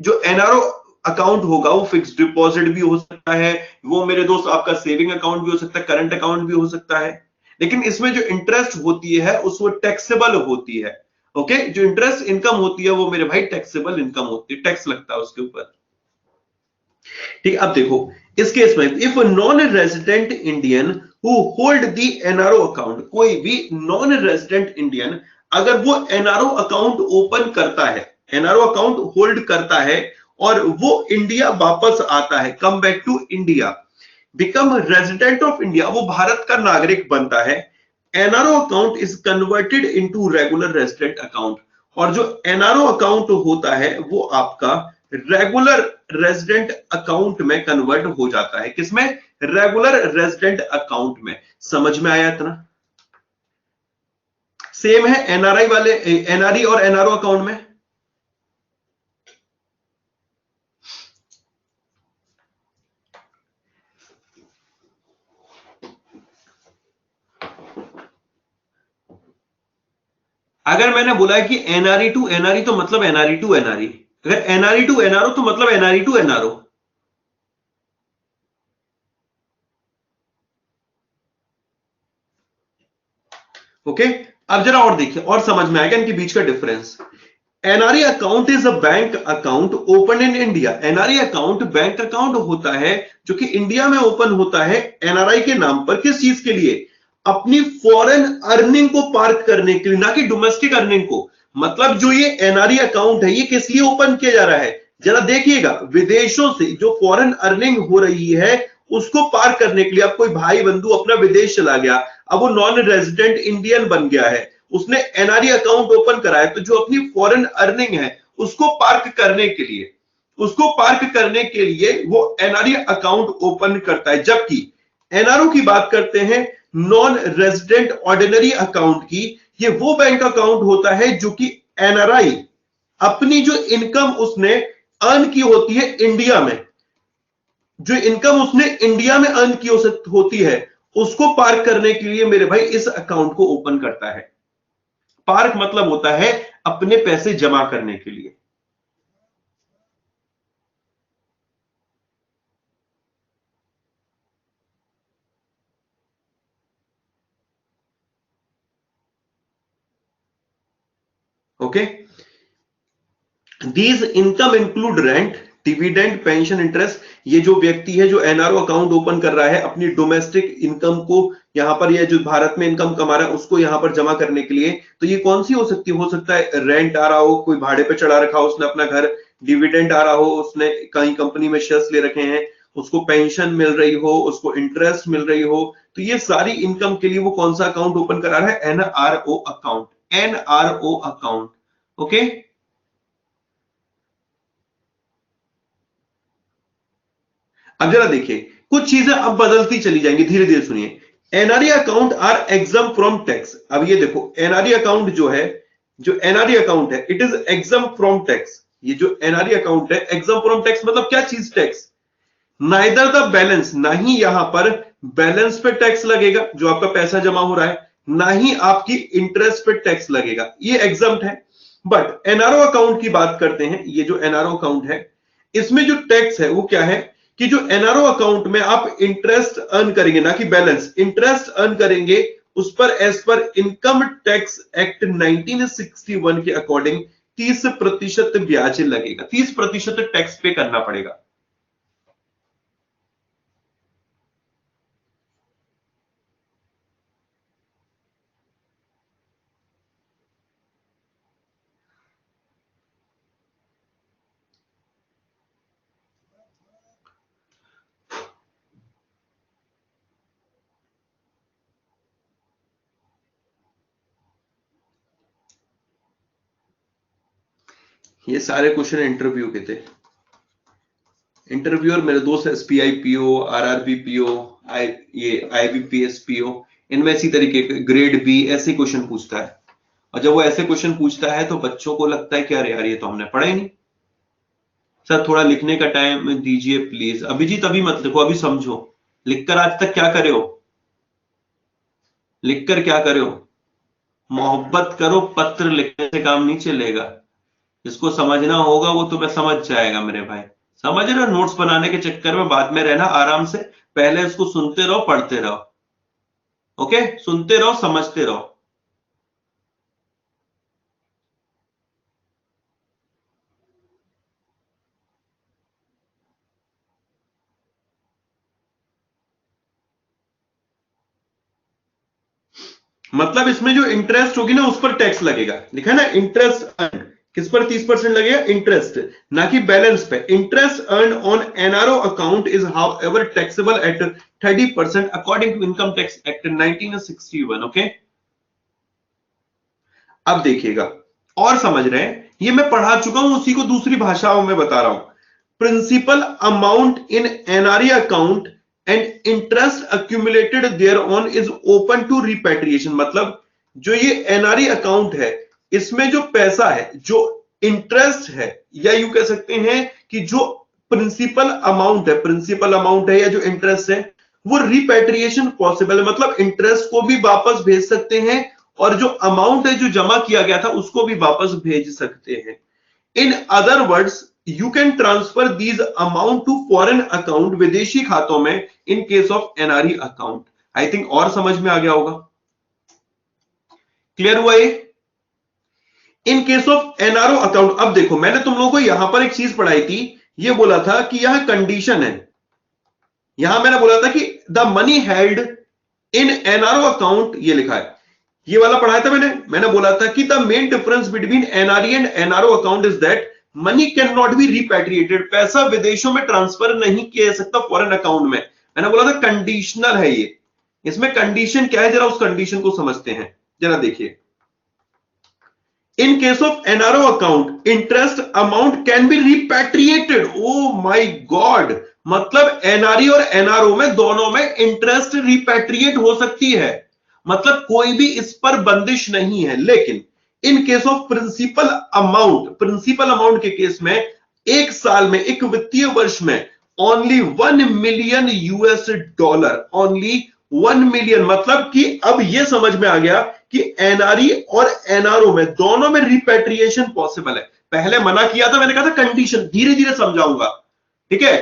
जो एनआरओ अकाउंट होगा वो फिक्स्ड डिपॉजिट भी हो सकता है, वो मेरे दोस्त आपका सेविंग अकाउंट भी हो सकता है, करंट अकाउंट भी हो सकता है, लेकिन इसमें जो इंटरेस्ट होती है उसको टैक्सेबल होती है। ओके, जो इंटरेस्ट इनकम होती है वो मेरे भाई टैक्सेबल इनकम होती है, टैक्स लगता है उसके ऊपर। ठीक, अब देखो इस केस में if non resident Indian who hold the NRO account, कोई भी नॉन रेजिडेंट इंडियन अगर वो एनआरओ अकाउंट ओपन करता है, एनआरओ अकाउंट होल्ड करता है और वो इंडिया वापस आता है, come back to India, become resident of India, वो भारत का नागरिक बनता है, NRO account is converted into regular resident account, और जो एनआरओ अकाउंट होता है वो आपका रेगुलर रेजिडेंट अकाउंट में कन्वर्ट हो जाता है, किसमें, रेगुलर रेजिडेंट अकाउंट में। समझ में आया इतना? सेम है एनआरआई वाले, एनआरई और एनआरओ अकाउंट में। अगर मैंने बोला है कि एनआरई टू एनआरई तो मतलब एनआरई टू एनआरई, अगर एनआरई टू एनआरओ तो मतलब एनआरई टू एनआरओ। ओके, अब जरा और देखिए और समझ में आएगा इनके बीच का difference. NRE account is a bank account open in India, NRE account bank account होता है जो कि इंडिया में ओपन होता है एनआरआई के नाम पर, किस चीज के लिए, अपनी फॉरेन अर्निंग को पार्क करने के लिए, ना कि डोमेस्टिक अर्निंग को। मतलब जो ये एनआरई अकाउंट है ये किस लिए ओपन किया जा रहा है, जरा देखिएगा, विदेशों से जो फॉरेन अर्निंग हो रही है उसको पार करने के लिए। अब कोई भाई बंधु अपना विदेश चला गया, अब वो नॉन रेजिडेंट इंडियन बन गया है, उसने एनआरई अकाउंट ओपन करा है, तो जो अपनी फॉरेन अर्निंग है उसको पार्क करने के लिए, उसको पार्क करने के लिए वो एनआरई अकाउंट ओपन करता है। जबकि एनआरओ की बात करते हैं, नॉन रेजिडेंट ऑर्डिनरी अकाउंट की, ये वो बैंक अकाउंट होता है जो कि एनआरआई अपनी जो इनकम उसने अर्न की होती है इंडिया में, जो इनकम उसने इंडिया में अर्न की होती है उसको पार्क करने के लिए मेरे भाई इस अकाउंट को ओपन करता है। पार्क मतलब होता है अपने पैसे जमा करने के लिए। Okay, these income include rent, dividend, pension, interest. ये जो व्यक्ति है जो एनआरओ अकाउंट ओपन कर रहा है अपनी डोमेस्टिक इनकम को यहां पर, ये जो भारत में इनकम कमा रहा है उसको यहां पर जमा करने के लिए, तो ये कौन सी हो सकती है, हो सकता है रेंट आ रहा हो, कोई भाड़े पे चढ़ा रखा हो उसने अपना घर, डिविडेंड आ रहा हो, उसने कहीं कंपनी में शेयर्स ले रखे हैं, उसको पेंशन मिल रही हो, उसको इंटरेस्ट मिल रही हो, तो ये सारी इनकम के लिए वो कौन सा अकाउंट ओपन करा रहा है, NRO account, NRO account. Okay, अब जरा देखिए कुछ चीजें अब बदलती चली जाएंगी, धीरे धीरे सुनिए। NRE account are exempt from tax. अब ये देखो एनआरई अकाउंट जो है, जो एनआरई अकाउंट है it is exempt from tax. ये जो एनआरई अकाउंट है एग्जाम फ्रॉम टैक्स मतलब क्या चीज, टैक्स। नाइदर द बैलेंस, ना ही यहां पर बैलेंस पे टैक्स लगेगा जो आपका पैसा जमा हो रहा है, ना ही आपकी इंटरेस्ट पे टैक्स लगेगा, ये एग्जाम्प्ट है। बट एनआरओ अकाउंट की बात करते हैं, ये जो एनआरओ अकाउंट है इसमें जो टैक्स है वो क्या है, कि जो एनआरओ अकाउंट में आप इंटरेस्ट अर्न करेंगे, ना कि बैलेंस, इंटरेस्ट अर्न करेंगे, उस पर as per income tax act 1961 के अकॉर्डिंग 30% ब्याज लगेगा, 30% टैक्स पे करना पड़ेगा। ये सारे क्वेश्चन इंटरव्यू के थे। इंटरव्यूअर मेरे दोस्त एसपीआई पीओ, आरआरबी पीओ, ये आईबीपीएस पीओ, इनमें इसी तरीके के ग्रेड बी ऐसे क्वेश्चन पूछता है। और जब वो ऐसे क्वेश्चन पूछता है तो बच्चों को लगता है कि अरे यार ये तो हमने पढ़ा ही नहीं। सर थोड़ा लिखने का टाइम दीजिए प्लीज। अभिजीत अभी मत लिखो, अभी समझो। लिखकर आज तक क्या करे हो, लिखकर क्या करे हो, मोहब्बत करो, पत्र लिखने से काम नहीं चलेगा। जिसको समझना होगा वो तुम्हें समझ जाएगा मेरे भाई। समझ रहे हो, नोट्स बनाने के चक्कर में बाद में रहना, आराम से पहले इसको सुनते रहो, पढ़ते रहो। ओके, सुनते रहो, समझते रहो। मतलब इसमें जो इंटरेस्ट होगी ना उस पर टैक्स लगेगा, लिखा है ना इंटरेस्ट अर्न, किस पर 30% लगेगा, इंटरेस्ट, ना कि बैलेंस पे। Interest earn on NRO account is however taxable at 30% according to income tax act 1961। Okay, अब देखिएगा और समझ रहे हैं, ये मैं पढ़ा चुका हूं, उसी को दूसरी भाषाओं में बता रहा हूं। Principal amount in NRE account and interest accumulated thereon is open to repatriation. मतलब जो ये एनआरई अकाउंट है, इसमें जो पैसा है, जो इंटरेस्ट है, या यू कह सकते हैं कि जो प्रिंसिपल अमाउंट है या जो इंटरेस्ट है, वो रिपेट्रिएशन पॉसिबल है। मतलब इंटरेस्ट को भी वापस भेज सकते हैं और जो अमाउंट है जो जमा किया गया था उसको भी वापस भेज सकते हैं। In other words you can transfer these amount to foreign account, विदेशी खातों में, in case of NRE account. I think और समझ में आ गया होगा, क्लियर हुआ ये। In case of NRO account, अब देखो मैंने तुम लोगों को यहां पर एक चीज पढ़ाई थी, ये बोला था कि यह कंडीशन है, यहां मैंने बोला था कि the money held in NRO account, ये लिखा है, ये वाला पढ़ाया था मैंने बोला था कि the main difference between NRE and NRO account is that money can not be repatriated, पैसा विदेशों में ट्रांसफर नहीं किया जा सकता फॉरेन अकाउंट में। मैंने बोला था कंडीशनल है ये, इसमें कंडीशन क्या है, जरा उस कंडीशन को समझते हैं, जरा देखिए। In case of NRO account interest amount can be repatriated. Oh my god, मतलब एनआरई और एनआरओ में दोनों में इंटरेस्ट रिपैट्रिएट हो सकती है, मतलब कोई भी इस पर बंदिश नहीं है। लेकिन in case of principal amount के केस में एक साल में, एक वित्तीय वर्ष में only 1 million US dollar, only 1 million, मतलब कि अब यह समझ में आ गया कि एनआरई और एनआरओ में दोनों में रिपैट्रिएशन पॉसिबल है। पहले मना किया था, मैंने कहा था कंडीशन, धीरे धीरे समझाऊंगा, ठीक है।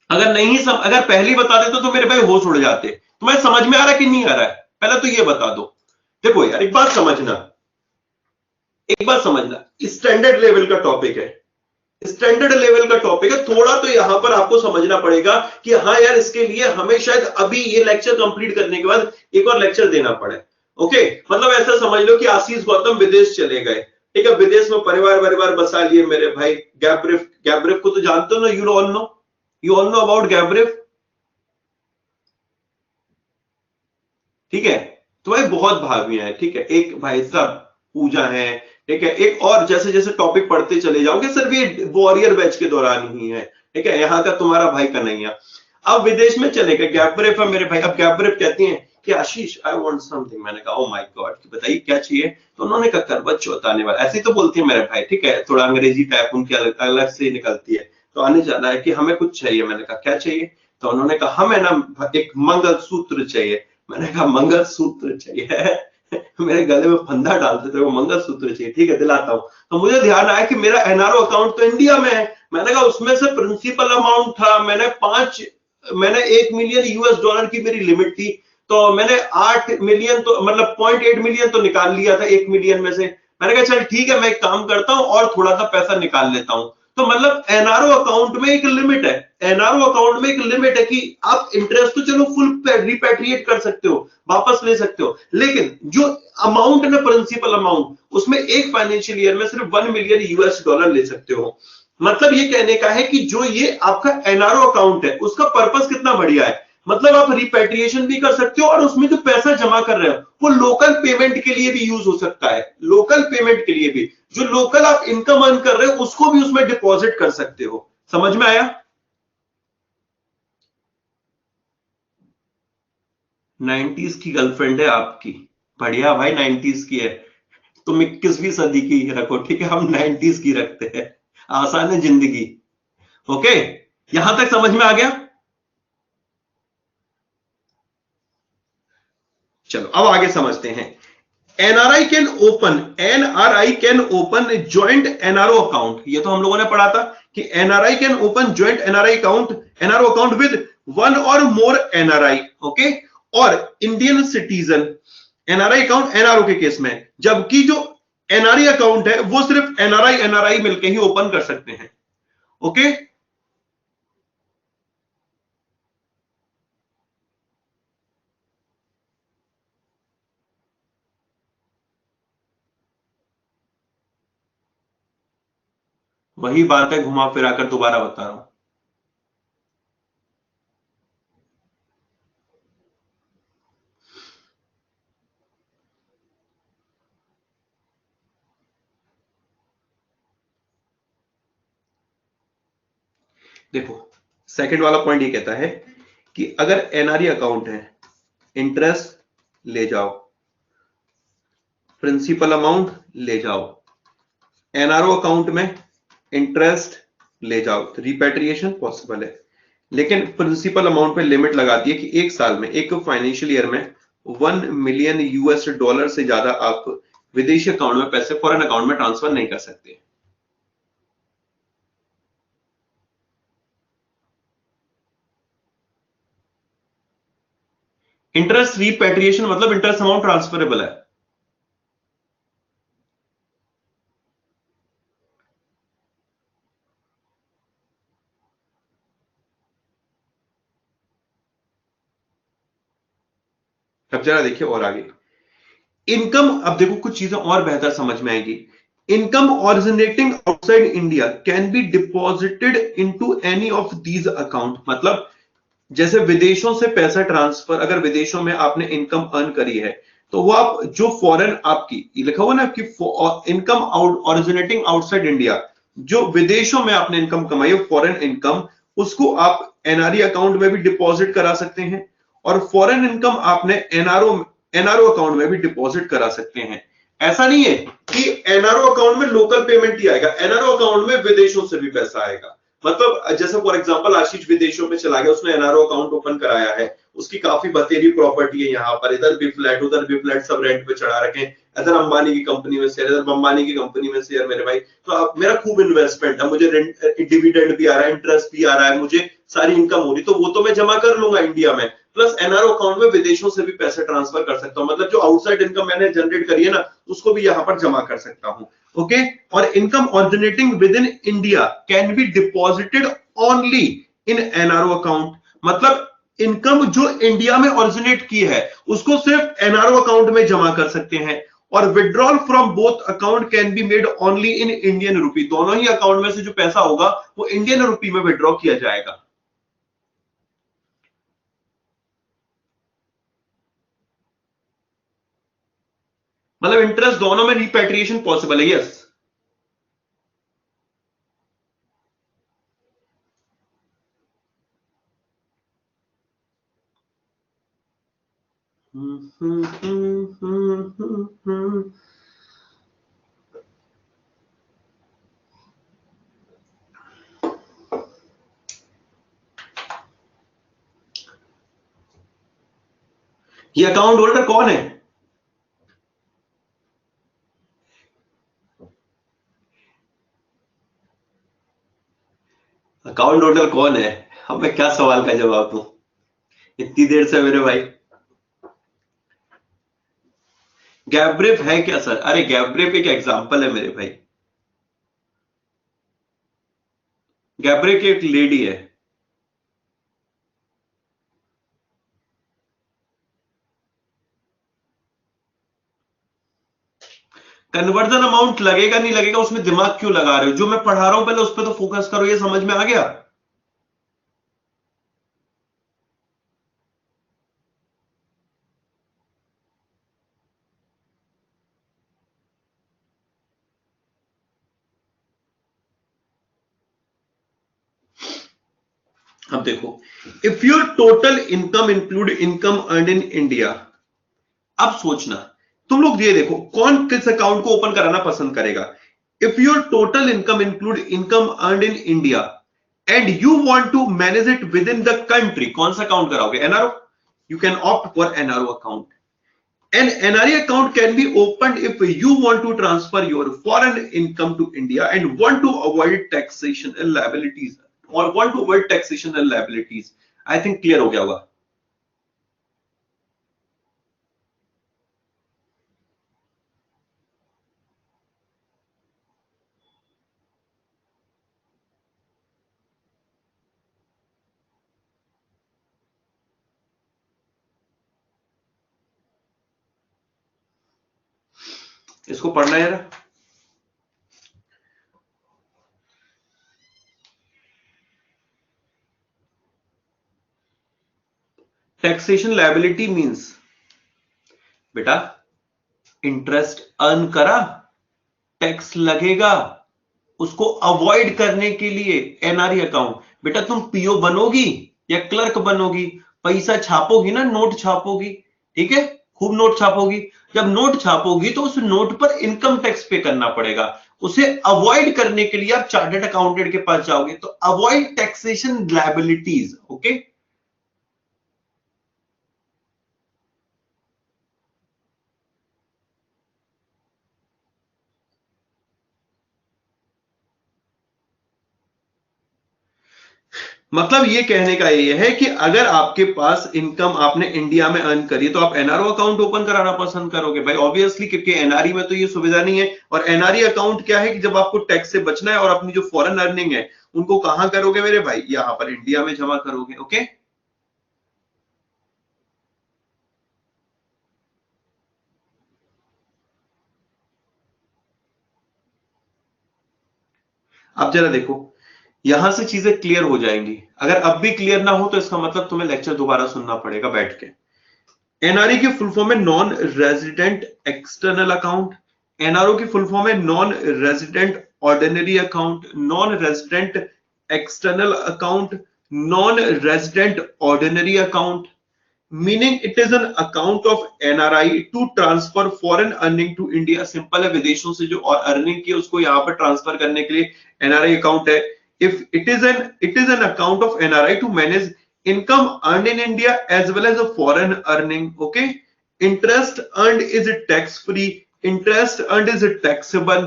अगर नहीं अगर पहले बता देते तो मेरे भाई होश उड़ जाते। तुम्हें समझ में आ रहा है कि नहीं आ रहा है, पहले तो ये बता दो। देखो यार एक बात समझना, एक बात समझना, स्टैंडर्ड लेवल का टॉपिक है, स्टैंडर्ड लेवल का टॉपिक है, थोड़ा तो यहां पर आपको समझना पड़ेगा कि हाँ यार इसके लिए हमें शायद अभी ये लेक्चर कंप्लीट करने के बाद एक और लेक्चर देना पड़े। ओके, मतलब ऐसा समझ लो कि आशीष गौतम विदेश चले गए, ठीक है, विदेश में परिवार बसा लिए मेरे भाई। गैब्रिफ, गैब्रिफ को तो जानते हो ना, यू ऑल नो अबाउट गैब्रिफ, ठीक है। तो भाई बहुत भाभियां हैं, ठीक है, एक भाई साहब पूजा है, ठीक है, एक और जैसे जैसे टॉपिक पढ़ते चले जाओगे, सिर्फ ये वॉरियर बैच के दौरान ही है, ठीक है, यहाँ का तुम्हारा भाई कन्हैया अब विदेश में चले गए, गैब्रिफ है मेरे भाई। अब गैब्रिफ कहती हैं कि आशीष आई वांट समथिंग, मैंने कहा ओ माय गॉड बताइए क्या चाहिए, तो उन्होंने कहा करवत चौथ आने वाला, ऐसे ही तो बोलती है मेरे भाई, ठीक है, थोड़ा अंग्रेजी टाइप उनकी अलग, अलग से निकलती है, तो आने जाना है कि हमें कुछ चाहिए। मैंने कहा क्या चाहिए, तो उन्होंने कहा हमें ना एक मंगल सूत्र चाहिए। मैंने कहा मंगल सूत्र चाहिए मेरे गले में फंदा डालते थे, वो मंगल सूत्र चाहिए, ठीक है दिलाता हूं। तो मुझे ध्यान आया कि मेरा एनआरओ अकाउंट तो इंडिया में है, मैंने कहा उसमें से प्रिंसिपल अमाउंट था, मैंने 1 मिलियन यूएस डॉलर की मेरी लिमिट थी, तो मैंने 8 मिलियन तो मतलब 0.8 मिलियन तो निकाल लिया था 1 मिलियन में से। मैंने कहा चल ठीक है मैं एक काम करता हूं और थोड़ा सा पैसा निकाल लेता हूं। तो मतलब एनआरओ अकाउंट में एक लिमिट है, एनआरओ अकाउंट में एक लिमिट है कि आप इंटरेस्ट तो चलो फुल रिपेट्रिएट कर सकते हो, वापस ले सकते हो, लेकिन जो अमाउंट है ना प्रिंसिपल अमाउंट, उसमें एक फाइनेंशियल ईयर में सिर्फ 1 मिलियन यूएस डॉलर ले सकते हो। मतलब ये कहने का है कि जो ये आपका एनआरओ अकाउंट है उसका पर्पस कितना बढ़िया है, मतलब आप रिपेट्रिएशन भी कर सकते हो और उसमें जो पैसा जमा कर रहे हो वो लोकल पेमेंट के लिए भी यूज हो सकता है, लोकल पेमेंट के लिए भी, जो लोकल आप इनकम अर्न कर रहे हो उसको भी उसमें डिपॉजिट कर सकते हो। समझ में आया। 90s की गर्लफ्रेंड है आपकी, बढ़िया भाई 90s की है, तुम 21वीं सदी की रखो, ठीक है, हम 90s की रखते हैं, आसान है जिंदगी। ओके, यहां तक समझ में आ गया। चलो अब आगे समझते हैं। NRI can open joint NRO account, ये तो हम लोगों ने पढ़ा था कि NRI can open joint NRO account with one और मोर एनआरआई, ओके, और Indian citizen. NRI account NRO के केस में, जबकि जो एनआरई अकाउंट है वो सिर्फ एनआरआई मिलकर ही ओपन कर सकते हैं। ओके, वही बात है, घुमा फिरा कर दोबारा बता रहा हूं। देखो, सेकंड वाला पॉइंट ये कहता है कि अगर एनआरई अकाउंट है, इंटरेस्ट ले जाओ, प्रिंसिपल अमाउंट ले जाओ, एनआरओ अकाउंट में इंटरेस्ट ले जाओ, तो रिपेट्रिएशन पॉसिबल है। लेकिन प्रिंसिपल अमाउंट पे लिमिट लगा दी है कि एक साल में, एक फाइनेंशियल ईयर में 1 मिलियन यूएस डॉलर से ज्यादा आप विदेशी अकाउंट में पैसे फॉरेन अकाउंट में ट्रांसफर नहीं कर सकते। इंटरेस्ट रिपेट्रिएशन मतलब इंटरेस्ट अमाउंट ट्रांसफरेबल है। अब जरा देखिए और आगे, इनकम, अब देखो कुछ चीजें और बेहतर समझ में आएगी। Income originating outside India can be deposited into any of these account, मतलब जैसे विदेशों से पैसा ट्रांसफर, अगर विदेशों में आपने इनकम अर्न करी है तो वो आप जो फॉरेन आपकी लिखा हुआ ना आपकी इनकम ओरिजिनेटिंग आउटसाइड इंडिया, जो विदेशों में आपने इनकम कमाई है फॉरेन इनकम, उसको आप एनआरई अकाउंट में भी डिपॉजिट करा सकते हैं, और फॉरेन इनकम आपने एनआरओ एनआरओ अकाउंट में भी डिपॉजिट करा सकते हैं। ऐसा नहीं है कि एनआरओ अकाउंट में लोकल पेमेंट ही आएगा, एनआरओ अकाउंट में विदेशों से भी पैसा आएगा। मतलब जैसे फॉर एग्जांपल आशीष विदेशों में चला गया, उसने एनआरओ अकाउंट ओपन कराया है, उसकी काफी बतेरी प्रॉपर्टी है यहाँ पर, इधर भी फ्लैट उधर भी फ्लैट सब रेंट पे चढ़ा रखे हैं, इधर अंबानी की कंपनी में शेयर, इधर अंबानी की कंपनी में शेयर मेरे भाई, तो अब मेरा खूब इन्वेस्टमेंट है, मुझे डिविडेंड भी आ रहा है, इंटरेस्ट भी आ रहा है, मुझे सारी इनकम हो रही, तो वो तो मैं जमा कर लूंगा इंडिया में, प्लस एनआरओ अकाउंट में विदेशों से भी पैसे ट्रांसफर कर सकता हूं, मतलब जो आउटसाइड इनकम मैंने जनरेट करी है ना, उसको भी यहां पर जमा कर सकता हूं। ओके, और income originating within India can be deposited only in NRO account, मतलब इनकम जो इंडिया में ओरिजिनेट की है उसको सिर्फ एनआरओ अकाउंट में जमा कर सकते हैं, और withdrawal from both account can be made only in Indian rupee, दोनों ही अकाउंट में से जो पैसा होगा वो इंडियन रूपी में विड्रॉ किया जाएगा। मतलब इंटरेस्ट दोनों में रिपेट्रिएशन पॉसिबल है, यस। ये अकाउंट होल्डर कौन है? अकाउंट होल्डर कौन है? अब मैं क्या सवाल का जवाब दूं इतनी देर से मेरे भाई? गैब्रेफ है क्या सर? अरे गैब्रेफ एक एग्जांपल है मेरे भाई, गैब्रेफ एक लेडी है। कन्वर्जन अमाउंट लगेगा नहीं लगेगा उसमें दिमाग क्यों लगा रहे हो, जो मैं पढ़ा रहा हूं पहले उस पर तो फोकस करो, ये समझ में आ गया? अब देखो, if your total income include income earn in India, अब सोचना, तुम लोग ये देखो कौन किस अकाउंट को ओपन कराना पसंद करेगा। If your total income include income earn in India and you want to manage it within the country, कौन सा अकाउंट कराओगे? NRO, you can opt for NRO account. An NRE account can be opened if you want to transfer your foreign income to India and want to avoid taxation and liabilities, or want to avoid taxation and liabilities. I think clear हो गया होगा। इसको पढ़ना है ना। Taxation liability means बेटा interest earn करा, tax लगेगा, उसको अवॉइड करने के लिए एनआरई अकाउंट। बेटा तुम पीओ बनोगी या क्लर्क बनोगी, पैसा छापोगी ना, नोट छापोगी, ठीक है, खूब नोट छापोगी। जब नोट छापोगी तो उस नोट पर इनकम टैक्स पे करना पड़ेगा। उसे अवॉइड करने के लिए आप चार्टर्ड अकाउंटेंट के पास जाओगे, तो अवॉइड टैक्सेशन लायबिलिटीज। ओके, मतलब ये कहने का ये है कि अगर आपके पास इनकम आपने इंडिया में अर्न करी तो आप एनआरओ अकाउंट ओपन कराना पसंद करोगे भाई, ऑब्वियसली, क्योंकि एनआरई में तो ये सुविधा नहीं है। और एनआरई अकाउंट क्या है कि जब आपको टैक्स से बचना है और अपनी जो फॉरेन अर्निंग है उनको कहां करोगे मेरे भाई, यहां पर इंडिया में जमा करोगे। ओके, अब जरा देखो, यहां से चीजें क्लियर हो जाएंगी। अगर अब भी क्लियर ना हो तो इसका मतलब तुम्हें लेक्चर दोबारा सुनना पड़ेगा बैठ के। एनआरई की फुल फॉर्म है non resident external account. NRO की फुल फॉर्म है non resident ordinary account, non resident external account, non resident ordinary account. Meaning it is an account of NRI to transfer foreign earning to India. Simple है, विदेशों से जो और earning की उसको यहाँ पर ट्रांसफर करने के लिए एनआरआई अकाउंट है। If it is an account of NRI to manage income earned in India as well as a foreign earning. Okay, interest earned is tax free, interest earned is taxable,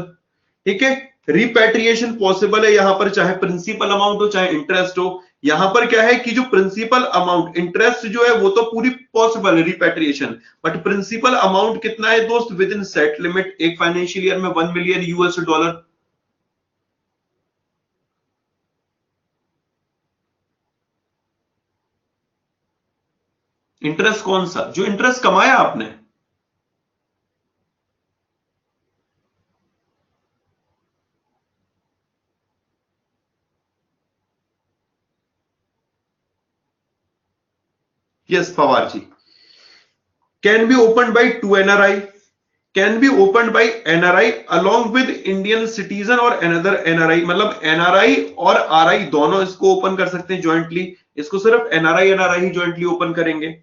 ठीक है। Repatriation possible है यहां पर, चाहे principal amount हो चाहे interest हो। यहां पर क्या है कि जो प्रिंसिपल अमाउंट, इंटरेस्ट जो है वो तो पूरी पॉसिबल है रिपैट्रिएशन, बट प्रिंसिपल अमाउंट कितना है दोस्त, विद इन सेट लिमिट। एक फाइनेंशियल ईयर में 1 मिलियन यूएस डॉलर। इंटरेस्ट कौन सा, जो इंटरेस्ट कमाया आपने? Yes Pawar ji, can be open by two NRI, can be open by NRI along with Indian citizen और अनदर एनआरआई। मतलब एनआरआई और आरआई दोनों इसको ओपन कर सकते हैं ज्वाइंटली, इसको सिर्फ एनआरआई ही ज्वाइंटली ओपन करेंगे।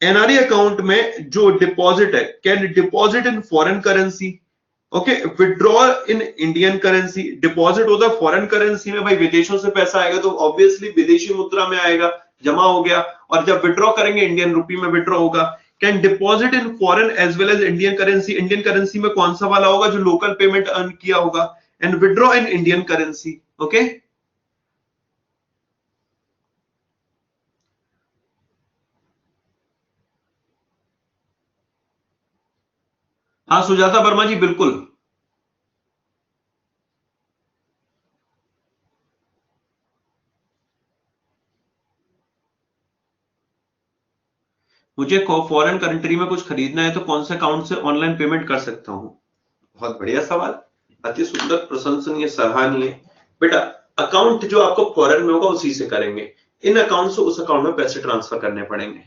एनआरआई अकाउंट में जो डिपॉजिट है, can deposit in foreign currency, okay, withdraw in Indian currency. Deposit होता है फॉरेन करेंसी में भाई, विदेशों से पैसा आएगा तो ऑब्वियसली विदेशी मुद्रा में आएगा, जमा हो गया। और जब विड्रॉ करेंगे इंडियन रुपी में विड्रॉ होगा। Can deposit in foreign as well as Indian currency. Indian currency में कौन सा वाला होगा, जो लोकल पेमेंट अर्न किया होगा। And withdraw in Indian currency. Okay, हाँ सुजाता वर्मा जी, बिल्कुल। मुझे फॉरेन कंट्री में कुछ खरीदना है तो कौन से अकाउंट से ऑनलाइन पेमेंट कर सकता हूं? बहुत बढ़िया सवाल, अति सुंदर, प्रशंसनीय, सराहनीय। बेटा अकाउंट जो आपको फॉरेन में होगा उसी से करेंगे। इन अकाउंट से उस अकाउंट में पैसे ट्रांसफर करने पड़ेंगे।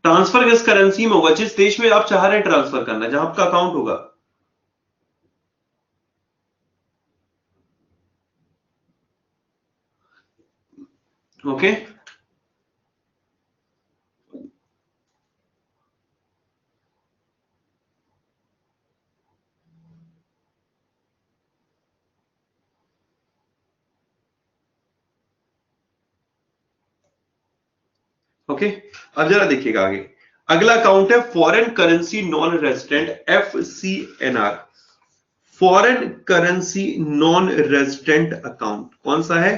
ट्रांसफर किस करेंसी में होगा, जिस देश में आप चाह रहे हैं ट्रांसफर करना, जहां आपका अकाउंट होगा। Okay, okay. अब जरा देखिएगा आगे, अगला अकाउंट है foreign currency non resident, FCNR। Foreign currency non resident account कौन सा है?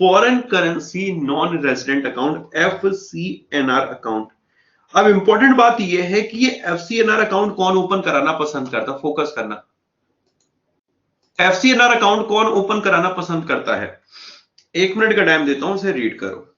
Foreign currency non resident account, FCNR account. अब इंपॉर्टेंट बात यह है कि ये FCNR अकाउंट कौन ओपन कराना पसंद करता, फोकस करना। FCNR अकाउंट कौन ओपन कराना पसंद करता है? 1 मिनट का टाइम देता हूं, उसे रीड करो।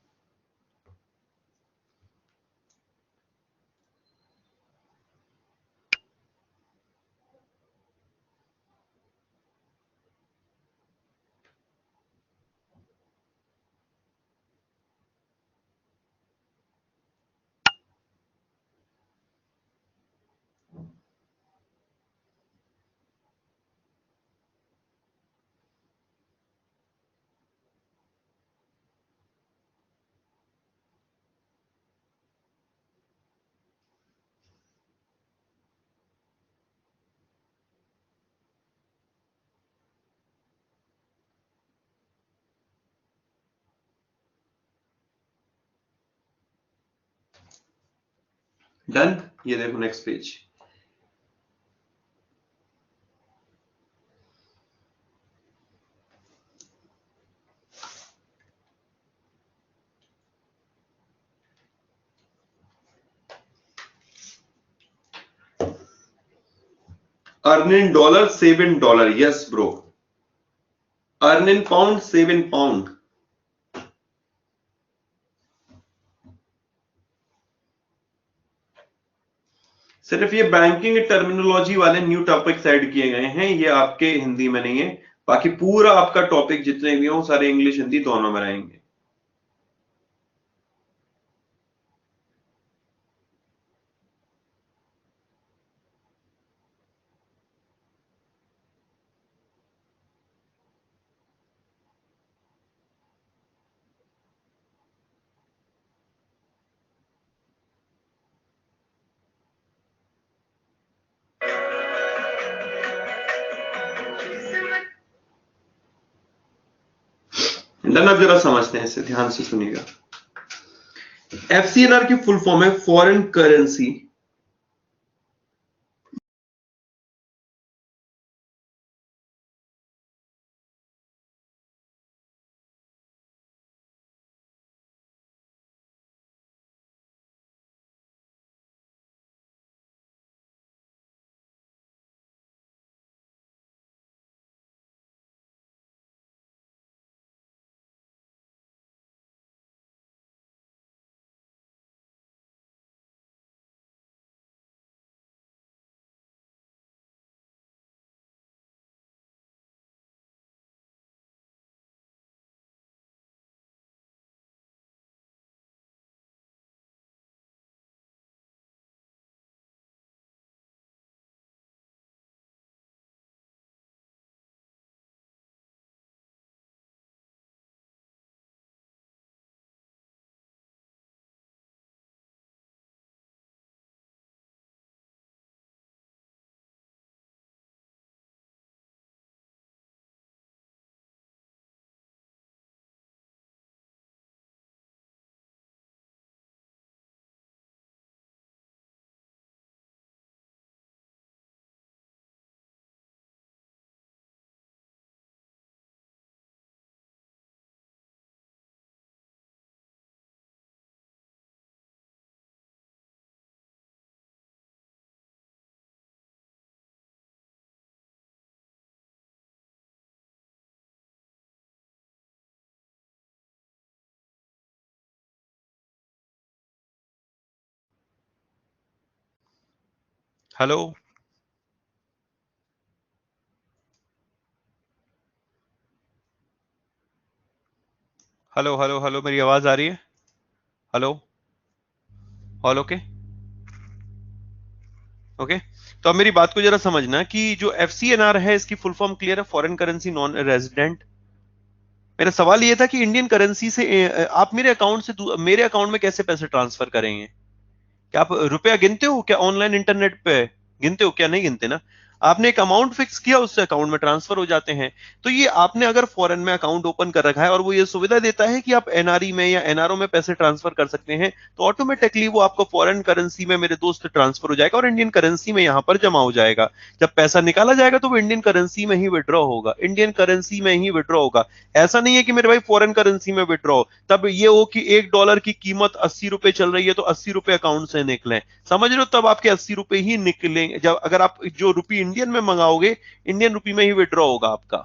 डन। ये देखो next page. Earn in dollar save in dollar, yes bro. Earn in pound save in pound. सिर्फ ये बैंकिंग टर्मिनोलॉजी वाले न्यू टॉपिक्स ऐड किए गए हैं, ये आपके हिंदी में नहीं है। बाकी पूरा आपका टॉपिक जितने भी हो सारे इंग्लिश हिंदी दोनों में रहेंगे। डन। अब जरा समझते हैं इसे, ध्यान से सुनिएगा। एफसीएनआर की फुल फॉर्म है foreign currency hello hello hello hello, मेरी आवाज आ रही है? Hello all okay? ओके। तो अब मेरी बात को जरा समझना कि जो एफसीएनआर है इसकी फुल फॉर्म क्लियर है, फॉरेन करेंसी नॉन रेजिडेंट। मेरा सवाल ये था कि इंडियन करेंसी से आप मेरे अकाउंट से मेरे अकाउंट में कैसे पैसे ट्रांसफर करेंगे? क्या आप रुपया गिनते हो क्या ऑनलाइन इंटरनेट पे? गिनते हो क्या? नहीं गिनते ना। आपने एक अमाउंट फिक्स किया, उससे अकाउंट में ट्रांसफर हो जाते हैं। तो ये आपने अगर फॉरेन में अकाउंट ओपन कर रखा है और वो ये सुविधा देता है कि आप एनआरई में या एनआरओ में पैसे ट्रांसफर कर सकते हैं, तो ऑटोमेटिकली वो आपको फॉरेन करेंसी में मेरे दोस्त ट्रांसफर हो जाएगा और इंडियन करेंसी में यहां पर जमा हो जाएगा। जब पैसा निकाला जाएगा तो वो इंडियन करेंसी में ही विड्रॉ होगा, इंडियन करेंसी में ही विड्रॉ होगा। ऐसा नहीं है कि मेरे भाई फॉरेन करेंसी में विड्रॉ, तब ये हो कि $1 की कीमत 80 रुपए चल रही है तो 80 रुपए अकाउंट से निकले, समझ रहे हो? तब आपके 80 रुपए ही निकलेंगे। जब अगर आप जो रुपी इंडियन में मंगाओगे, इंडियन रुपी में ही विड्रॉ होगा आपका।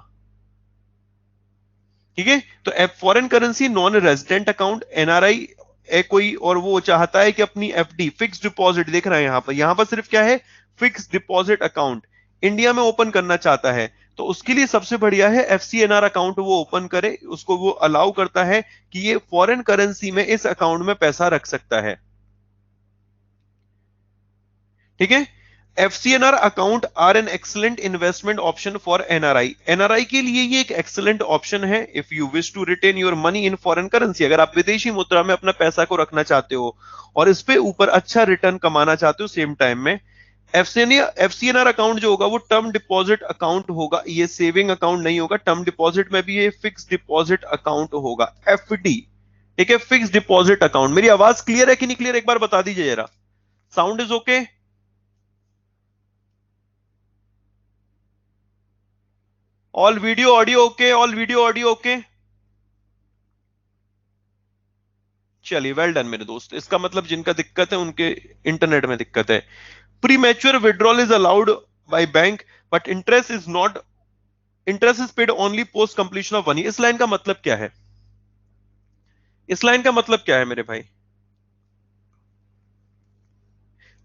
ठीक है। तो foreign currency non resident account NRI है कोई और वो चाहता है कि अपनी एफडी फिक्स डिपॉजिट, देख रहे हैं यहां पर सिर्फ क्या है, फिक्स डिपॉजिट अकाउंट इंडिया में ओपन करना चाहता है, तो उसके लिए सबसे बढ़िया है एफसीएनआर अकाउंट वो ओपन करे, उसको वो अलाउ करता है कि ये फॉरेन करेंसी में इस अकाउंट में पैसा रख सकता है। ठीक है। FCNR account are an excellent investment option for NRI. NRI के लिए ये एक एक्सलेंट ऑप्शन है। If you wish to retain your money in foreign currency, अगर आप विदेशी मुद्रा में अपना पैसा को रखना चाहते हो और इस पे ऊपर अच्छा रिटर्न कमाना चाहते हो सेम टाइम में, एफसीएनआर अकाउंट जो होगा वो टर्म डिपॉजिट अकाउंट होगा, ये सेविंग अकाउंट नहीं होगा। टर्म डिपॉजिट में भी ये फिक्स डिपॉजिट अकाउंट होगा, एफडी। ठीक है, फिक्स डिपॉजिट अकाउंट। मेरी आवाज क्लियर है कि नहीं क्लियर, एक बार बता दीजिए जरा। Sound is okay? All video audio okay? All video audio okay? चलिए, वेल डन मेरे दोस्त। इसका मतलब जिनका दिक्कत है उनके इंटरनेट में दिक्कत है। Premature withdrawal is allowed by bank, but interest is paid only post completion of 1 year. इस लाइन का मतलब क्या है? इस लाइन का मतलब क्या है मेरे भाई?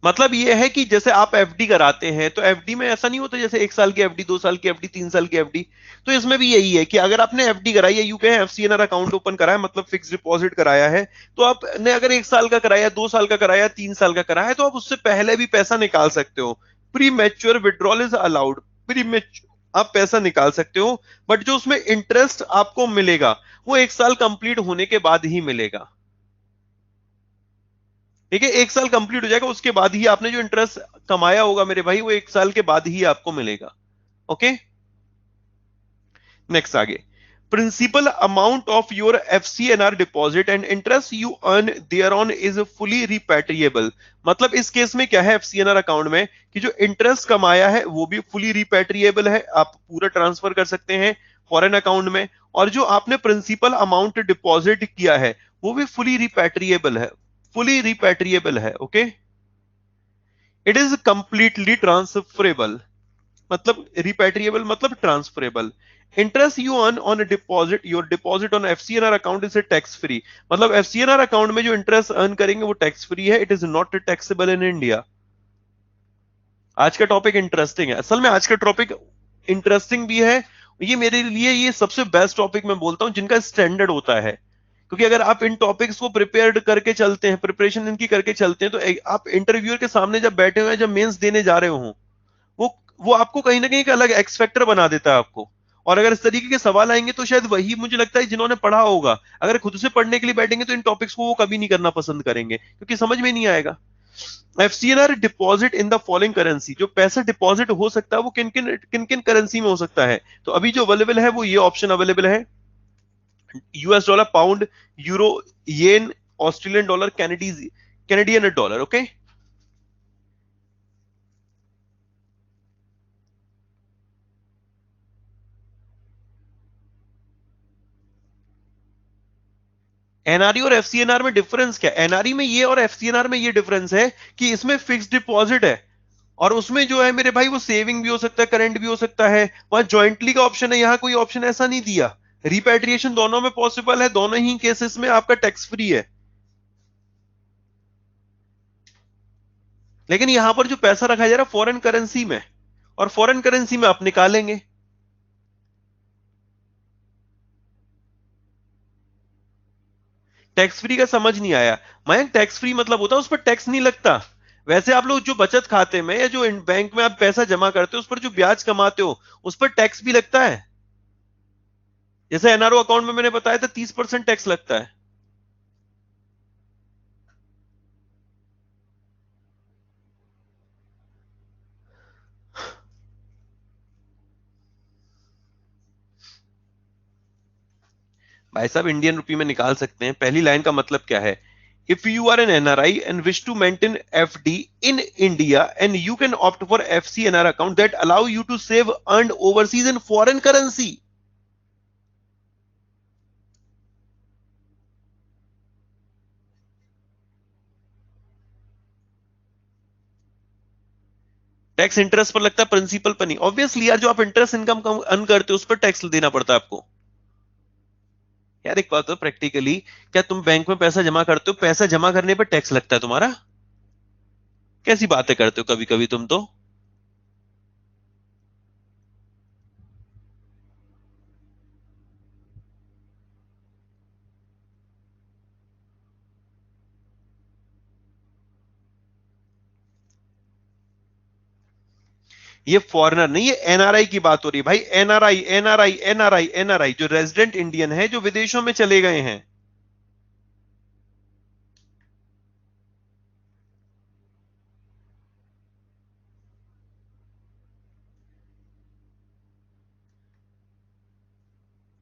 मतलब ये है कि जैसे आप एफडी कराते हैं तो एफडी में ऐसा नहीं होता जैसे 1 साल की एफडी, 2 साल की एफडी, 3 साल की एफडी। तो इसमें भी यही है कि अगर आपने एफडी कराई है, यू कहें एफसीएनआर अकाउंट ओपन कराया, मतलब फिक्स डिपॉजिट कराया है, तो आपने अगर 1 साल का कराया, 2 साल का कराया, 3 साल का कराया है, तो आप उससे पहले भी पैसा निकाल सकते हो। Pre mature withdrawal is allowed. Pre आप पैसा निकाल सकते हो, बट जो उसमें इंटरेस्ट आपको मिलेगा वो 1 साल कंप्लीट होने के बाद ही मिलेगा। ठीक है, 1 साल कंप्लीट हो जाएगा, उसके बाद ही आपने जो इंटरेस्ट कमाया होगा मेरे भाई, वो 1 साल के बाद ही आपको मिलेगा। ओके, नेक्स्ट आगे। Principal amount of your FCNR deposit and interest you earn thereon is fully repatriable. मतलब इस केस में क्या है एफसीएनआर अकाउंट में, कि जो इंटरेस्ट कमाया है वो भी फुली रिपैट्रिएबल है, आप पूरा ट्रांसफर कर सकते हैं फॉरेन अकाउंट में। और जो आपने प्रिंसिपल अमाउंट डिपॉजिट किया है वो भी फुली रिपैट्रिएबल है। फुली रिपैट्रिएबल है। Okay, it is completely transferable. मतलब रिपैट्रिएबल मतलब transferable. Interest you earn on deposit, your deposit on FCNR account is tax free. मतलब एफसीएनआर अकाउंट में जो इंटरेस्ट अर्न करेंगे वो टैक्स फ्री है। It is not taxable in India. आज का टॉपिक इंटरेस्टिंग है, असल में आज का टॉपिक इंटरेस्टिंग भी है। ये मेरे लिए ये सबसे बेस्ट टॉपिक मैं बोलता हूं जिनका स्टैंडर्ड होता है। क्योंकि अगर आप इन टॉपिक्स को प्रिपेयर करके चलते हैं, प्रिपरेशन इनकी करके चलते हैं, तो आप इंटरव्यूअर के सामने जब बैठे हुए हैं, जब मेंस देने जा रहे हो, वो वो आपको कहीं ना कहीं एक अलग एक्स फैक्टर बना देता है आपको। और अगर इस तरीके के सवाल आएंगे तो शायद वही मुझे लगता है जिन्होंने पढ़ा होगा, अगर खुद से पढ़ने के लिए बैठेंगे तो इन टॉपिक्स को वो कभी नहीं करना पसंद करेंगे क्योंकि समझ में नहीं आएगा। FCNR deposit in the following currency, जो पैसा डिपॉजिट हो सकता है वो किन किन करेंसी में हो सकता है? तो अभी जो अवेलेबल है वो ये ऑप्शन अवेलेबल है: US dollar, pound, euro, yen, Australian dollar, Canadian dollar. Okay, NRE और एफसीएनआर में डिफरेंस क्या है? एनआरई में ये और एफसीएनआर में ये डिफरेंस है कि इसमें फिक्स्ड डिपॉजिट है, और उसमें जो है मेरे भाई वो सेविंग भी हो सकता है, करंट भी हो सकता है। वहां ज्वाइंटली का ऑप्शन है, यहाँ कोई ऑप्शन ऐसा नहीं दिया। रिपेट्रिएशन दोनों में पॉसिबल है, दोनों ही केसेस में आपका टैक्स फ्री है। लेकिन यहां पर जो पैसा रखा जा रहा है फॉरेन करेंसी में, और फॉरेन करेंसी में आप निकालेंगे। टैक्स फ्री का समझ नहीं आया? मयंक, टैक्स फ्री मतलब होता है उस पर टैक्स नहीं लगता। वैसे आप लोग जो बचत खाते में या जो बैंक में आप पैसा जमा करते हो उस पर जो ब्याज कमाते हो उस पर टैक्स भी लगता है। जैसे एनआरओ अकाउंट में मैंने बताया था 30% टैक्स लगता है। भाई साहब, इंडियन रुपी में निकाल सकते हैं। पहली लाइन का मतलब क्या है? If you are an NRI and wish to maintain FD in India and you can opt for FCNR account that allow you to save earn overseas in foreign currency. Tax interest पर लगता है, principal पर नहीं। Obviously यार, जो आप interest income earn करते हो उस पर टैक्स देना पड़ता है आपको। यार एक बात तो प्रैक्टिकली, क्या तुम बैंक में पैसा जमा करते हो, पैसा जमा करने पर टैक्स लगता है तुम्हारा? कैसी बातें करते हो कभी कभी तुम तो। ये फॉरेनर नहीं, ये एनआरआई की बात हो रही है भाई। एनआरआई, एनआरआई, एनआरआई, एनआरआई जो रेजिडेंट इंडियन है, जो विदेशों में चले गए हैं।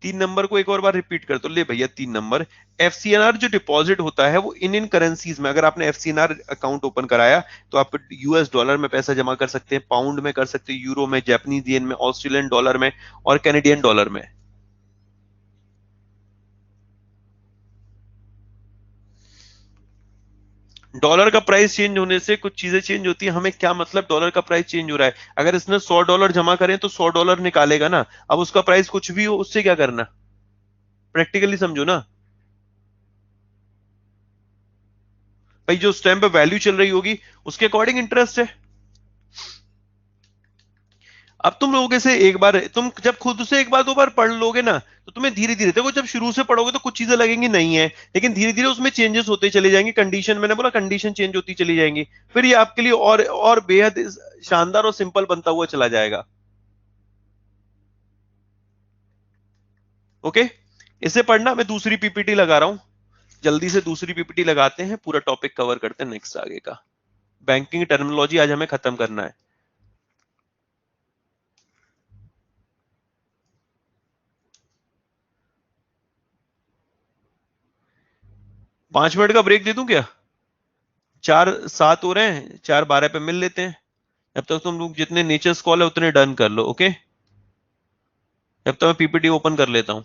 3 नंबर को एक और बार रिपीट कर तो ले भैया 3 नंबर। एफसीएनआर जो डिपॉजिट होता है वो इन करेंसीज में, अगर आपने एफसीएनआर अकाउंट ओपन कराया तो आप यूएस डॉलर में पैसा जमा कर सकते हैं, पाउंड में कर सकते हैं, यूरो में, जापानीज येन में, ऑस्ट्रेलियन डॉलर में और कैनेडियन डॉलर में। डॉलर का प्राइस चेंज होने से कुछ चीजें चेंज होती है। हमें क्या मतलब डॉलर का प्राइस चेंज हो रहा है? अगर इसने $100 जमा करें तो $100 निकालेगा ना। अब उसका प्राइस कुछ भी हो उससे क्या करना, प्रैक्टिकली समझो ना भाई। जो उस टाइम पे वैल्यू चल रही होगी उसके अकॉर्डिंग इंटरेस्ट है। अब तुम लोगों से एक बार, तुम जब खुद से एक बार दो बार पढ़ लोगे ना तो तुम्हें धीरे धीरे, देखो जब शुरू से पढ़ोगे तो कुछ चीजें लगेंगी नहीं है, लेकिन धीरे धीरे उसमें चेंजेस होते चले जाएंगे। कंडीशन, मैंने बोला कंडीशन चेंज होती चली जाएंगी, फिर ये आपके लिए और बेहद शानदार और सिंपल बनता हुआ चला जाएगा। ओके, इसे पढ़ना। मैं दूसरी पीपीटी लगा रहा हूं, जल्दी से दूसरी पीपीटी लगाते हैं, पूरा टॉपिक कवर करते हैं नेक्स्ट आगे का। बैंकिंग टर्मिनोलॉजी आज हमें खत्म करना है। 5 मिनट का ब्रेक दे दूं क्या? 4:07 हो रहे हैं, 4:12 पे मिल लेते हैं। जब तक तुम लोग जितने नेचर्स कॉल है उतने डन कर लो। ओके, जब तक मैं पीपीटी ओपन कर लेता हूं।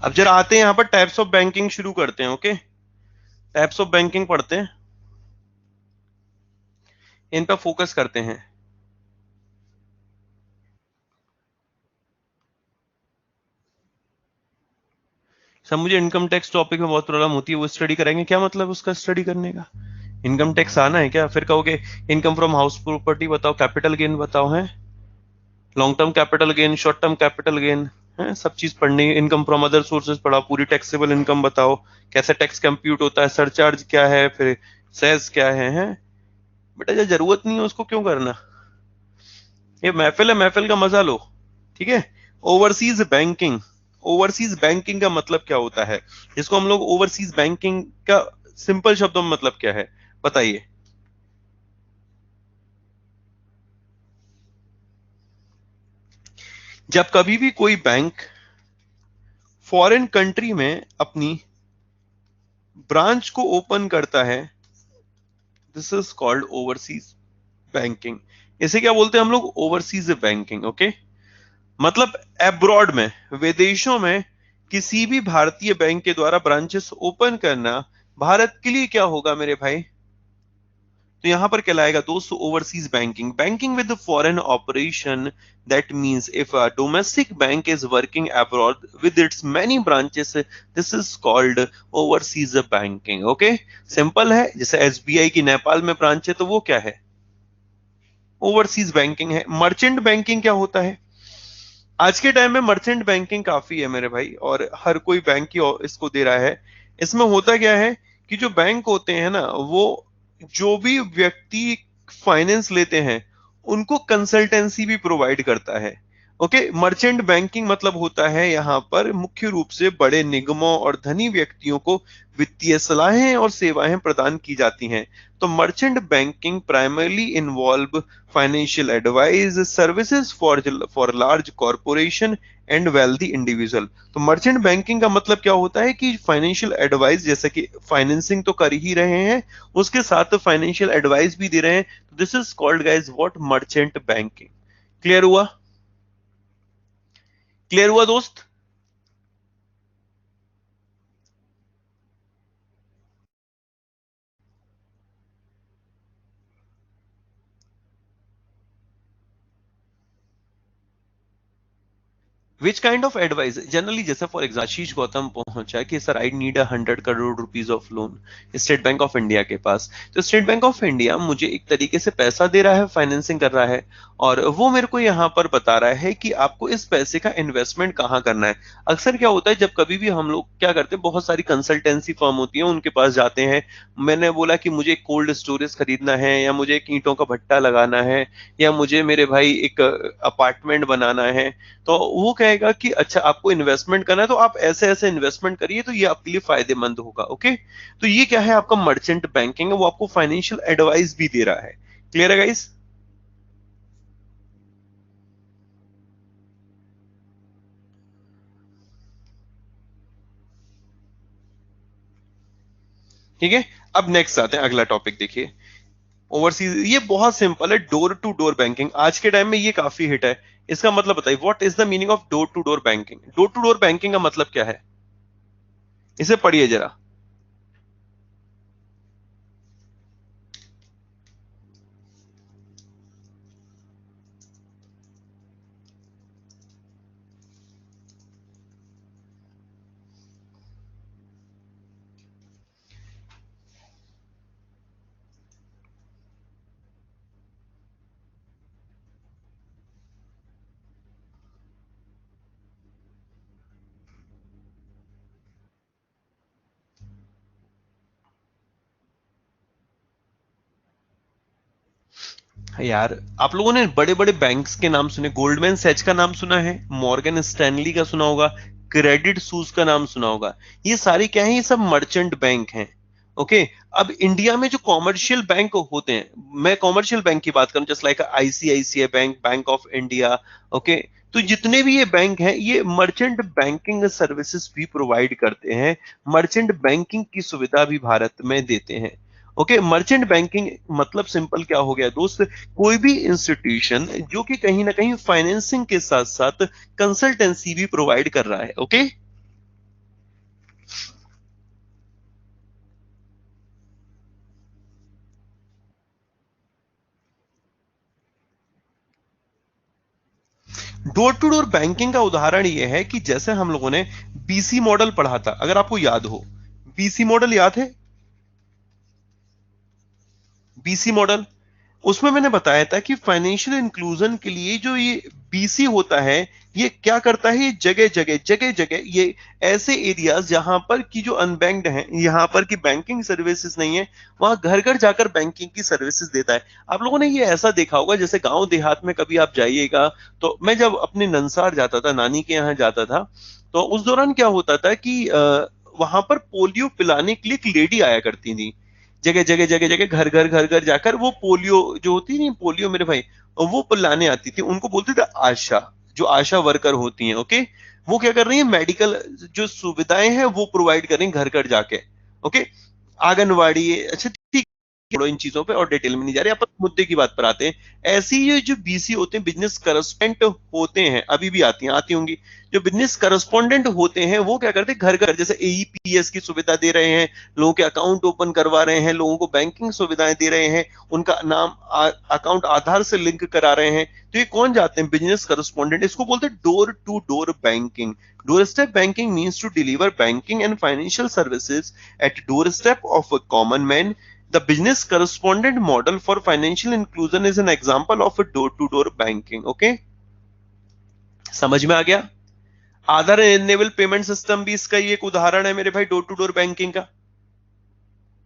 अब जरा आते हैं यहाँ पर टाइप्स ऑफ बैंकिंग शुरू करते हैं। ओके, टाइप्स ऑफ बैंकिंग पढ़ते हैं, इन पर फोकस करते हैं। सब मुझे इनकम टैक्स टॉपिक में बहुत प्रॉब्लम होती है, वो स्टडी करेंगे, क्या मतलब उसका स्टडी करने का? इनकम टैक्स आना है क्या? फिर कहोगे इनकम फ्रॉम हाउस प्रॉपर्टी बताओ, कैपिटल गेन बताओ, है long term capital gain, short term capital gain, है सब चीज पढ़नी। इनकम फ्रॉम अदर सोर्सेज पढ़ाओ, पूरी टैक्सेबल इनकम बताओ, कैसे टैक्स कंप्यूट होता है, सरचार्ज क्या है, फिर सेस क्या है? बेटा जो जरूरत नहीं है उसको क्यों करना? ये महफिल है, महफिल का मजा लो। ठीक है। ओवरसीज बैंकिंग, ओवरसीज बैंकिंग का मतलब क्या होता है, जिसको हम लोग ओवरसीज बैंकिंग का सिंपल शब्दों में मतलब क्या है बताइए? जब कभी भी कोई बैंक फॉरेन कंट्री में अपनी ब्रांच को ओपन करता है, this is called overseas banking. इसे क्या बोलते हैं हम लोग? Overseas banking. ओके, मतलब एब्रॉड में, विदेशों में किसी भी भारतीय बैंक के द्वारा ब्रांचेस ओपन करना भारत के लिए क्या होगा मेरे भाई? तो यहां पर कहलाएगा दोस्तों overseas banking. Banking with foreign operation, that means if a domestic bank is working abroad with its many branches, this is called overseas banking. Okay, simple है। जैसे एसबीआई की नेपाल में ब्रांच है तो वो क्या है? ओवरसीज बैंकिंग है। मर्चेंट बैंकिंग क्या होता है? आज के टाइम में मर्चेंट बैंकिंग काफी है मेरे भाई, और हर कोई बैंक की इसको दे रहा है। इसमें होता क्या है कि जो बैंक होते हैं ना, वो जो भी व्यक्ति फाइनेंस लेते हैं उनको कंसल्टेंसी भी प्रोवाइड करता है। ओके, मर्चेंट बैंकिंग मतलब होता है यहाँ पर मुख्य रूप से बड़े निगमों और धनी व्यक्तियों को वित्तीय सलाहें और सेवाएं प्रदान की जाती हैं। तो merchant banking primarily involve financial advice services for large corporation and wealthy individual. तो मर्चेंट बैंकिंग का मतलब क्या होता है कि फाइनेंशियल एडवाइस, जैसे कि फाइनेंसिंग तो कर ही रहे हैं, उसके साथ फाइनेंशियल एडवाइस भी दे रहे हैं। This is called guys what? Merchant banking. Clear हुआ? क्लियर हुआ दोस्त? Which kind of advice generally, जैसे फॉर एग्जाम्पल आशीष गौतम पहुंचा कि sir I need 100 crore rupees of loan state bank of India के पास। तो स्टेट बैंक ऑफ इंडिया मुझे एक तरीके से पैसा दे रहा है, फाइनेंसिंग कर रहा है, और वो मेरे को यहाँ पर बता रहा है कि आपको इस पैसे का इन्वेस्टमेंट कहाँ करना है। अक्सर क्या होता है, जब कभी भी हम लोग क्या करते हैं, बहुत सारी कंसल्टेंसी फर्म होती है, उनके पास जाते हैं। मैंने बोला कि मुझे कोल्ड स्टोरेज खरीदना है, या मुझे एक ईंटों का भट्टा लगाना है, या मुझे मेरे भाई एक अपार्टमेंट बनाना है। तो वो कहेगा कि अच्छा आपको इन्वेस्टमेंट करना है तो आप ऐसे ऐसे इन्वेस्टमेंट करिए तो ये आपके लिए फायदेमंद होगा। ओके, तो ये क्या है? आपका मर्चेंट बैंकिंग है, वो आपको फाइनेंशियल एडवाइस भी दे रहा है। क्लियर है गाइस? ठीक है, अब नेक्स्ट आते हैं, अगला टॉपिक देखिए। ओवरसीज, ये बहुत सिंपल है, डोर टू डोर बैंकिंग। आज के टाइम में ये काफी हिट है। इसका मतलब बताइए, what is the meaning of door to door banking? Door to door banking का मतलब क्या है, इसे पढ़िए जरा। यार आप लोगों ने बड़े बड़े बैंक्स के नाम सुने, गोल्डमैन सैच का नाम सुना है, मॉर्गन स्टैनली का सुना होगा, क्रेडिट सूज का नाम सुना होगा। ये सारे क्या है? ये सब मर्चेंट बैंक हैं। ओके, अब इंडिया में जो कॉमर्शियल बैंक होते हैं, मैं कॉमर्शियल बैंक की बात करूं, just like ICICI bank, bank of India. Okay, तो जितने भी ये बैंक हैं, ये मर्चेंट बैंकिंग सर्विसेज भी प्रोवाइड करते हैं, मर्चेंट बैंकिंग की सुविधा भी भारत में देते हैं। ओके, मर्चेंट बैंकिंग मतलब सिंपल क्या हो गया दोस्त? कोई भी इंस्टीट्यूशन जो कि कहीं ना कहीं फाइनेंसिंग के साथ साथ कंसल्टेंसी भी प्रोवाइड कर रहा है। Okay, door to door banking का उदाहरण यह है कि जैसे हम लोगों ने बीसी मॉडल पढ़ा था, अगर आपको याद हो, बीसी मॉडल याद है? बीसी मॉडल, उसमें मैंने बताया था कि फाइनेंशियल इंक्लूजन के लिए जो ये बीसी होता है, ये क्या करता है, ये जगह जगह ये ऐसे एरियाज जहां पर की जो अनबैंक्ड हैं, यहां पर की बैंकिंग सर्विसेज नहीं है, वहां घर घर जाकर बैंकिंग की सर्विसेज देता है। आप लोगों ने ये ऐसा देखा होगा, जैसे गांव देहात में कभी आप जाइएगा, तो मैं जब अपने ननसार जाता था, नानी के यहाँ जाता था, तो उस दौरान क्या होता था कि वहां पर पोलियो पिलाने के लिए एक लेडी आया करती थी। जगह घर घर जाकर वो पोलियो जो होती नहीं, पोलियो मेरे भाई, वो पिलाने आती थी। उनको बोलते थे आशा, जो आशा वर्कर होती हैं, ओके। वो क्या कर रही है, मेडिकल जो सुविधाएं हैं वो प्रोवाइड कर रही हैं घर घर जाके, ओके। आंगनवाड़ी, अच्छा ठीक, छोड़ो इन चीजों पे और डिटेल में नहीं जा रहे, अपन मुद्दे की बात पर आते हैं। ऐसी ये जो बीसी होते हैं, बिजनेस करस्पोंडेंट होते हैं, अभी भी आती होंगी, जो बिजनेस करस्पोंडेंट होते हैं वो क्या करते हैं, घर घर जैसे एईपीएस की सुविधा दे रहे हैं, लोगों के अकाउंट ओपन करवा रहे हैं, लोगों को बैंकिंग सुविधाएं दे रहे हैं, उनका नाम अकाउंट आधार से लिंक करा रहे हैं। तो ये कौन जाते हैं, बिजनेस करस्पोंडेंट। इसको बोलते हैं door to door banking. Doorstep banking means to deliver banking and financial services at doorstep of a common man. The business correspondent model for financial inclusion is an example of a door-to-door banking. Okay? समझ में आ गया? आधार enable payment system भी इसका ही एक उदाहरण है मेरे भाई, डोर टू डोर बैंकिंग का।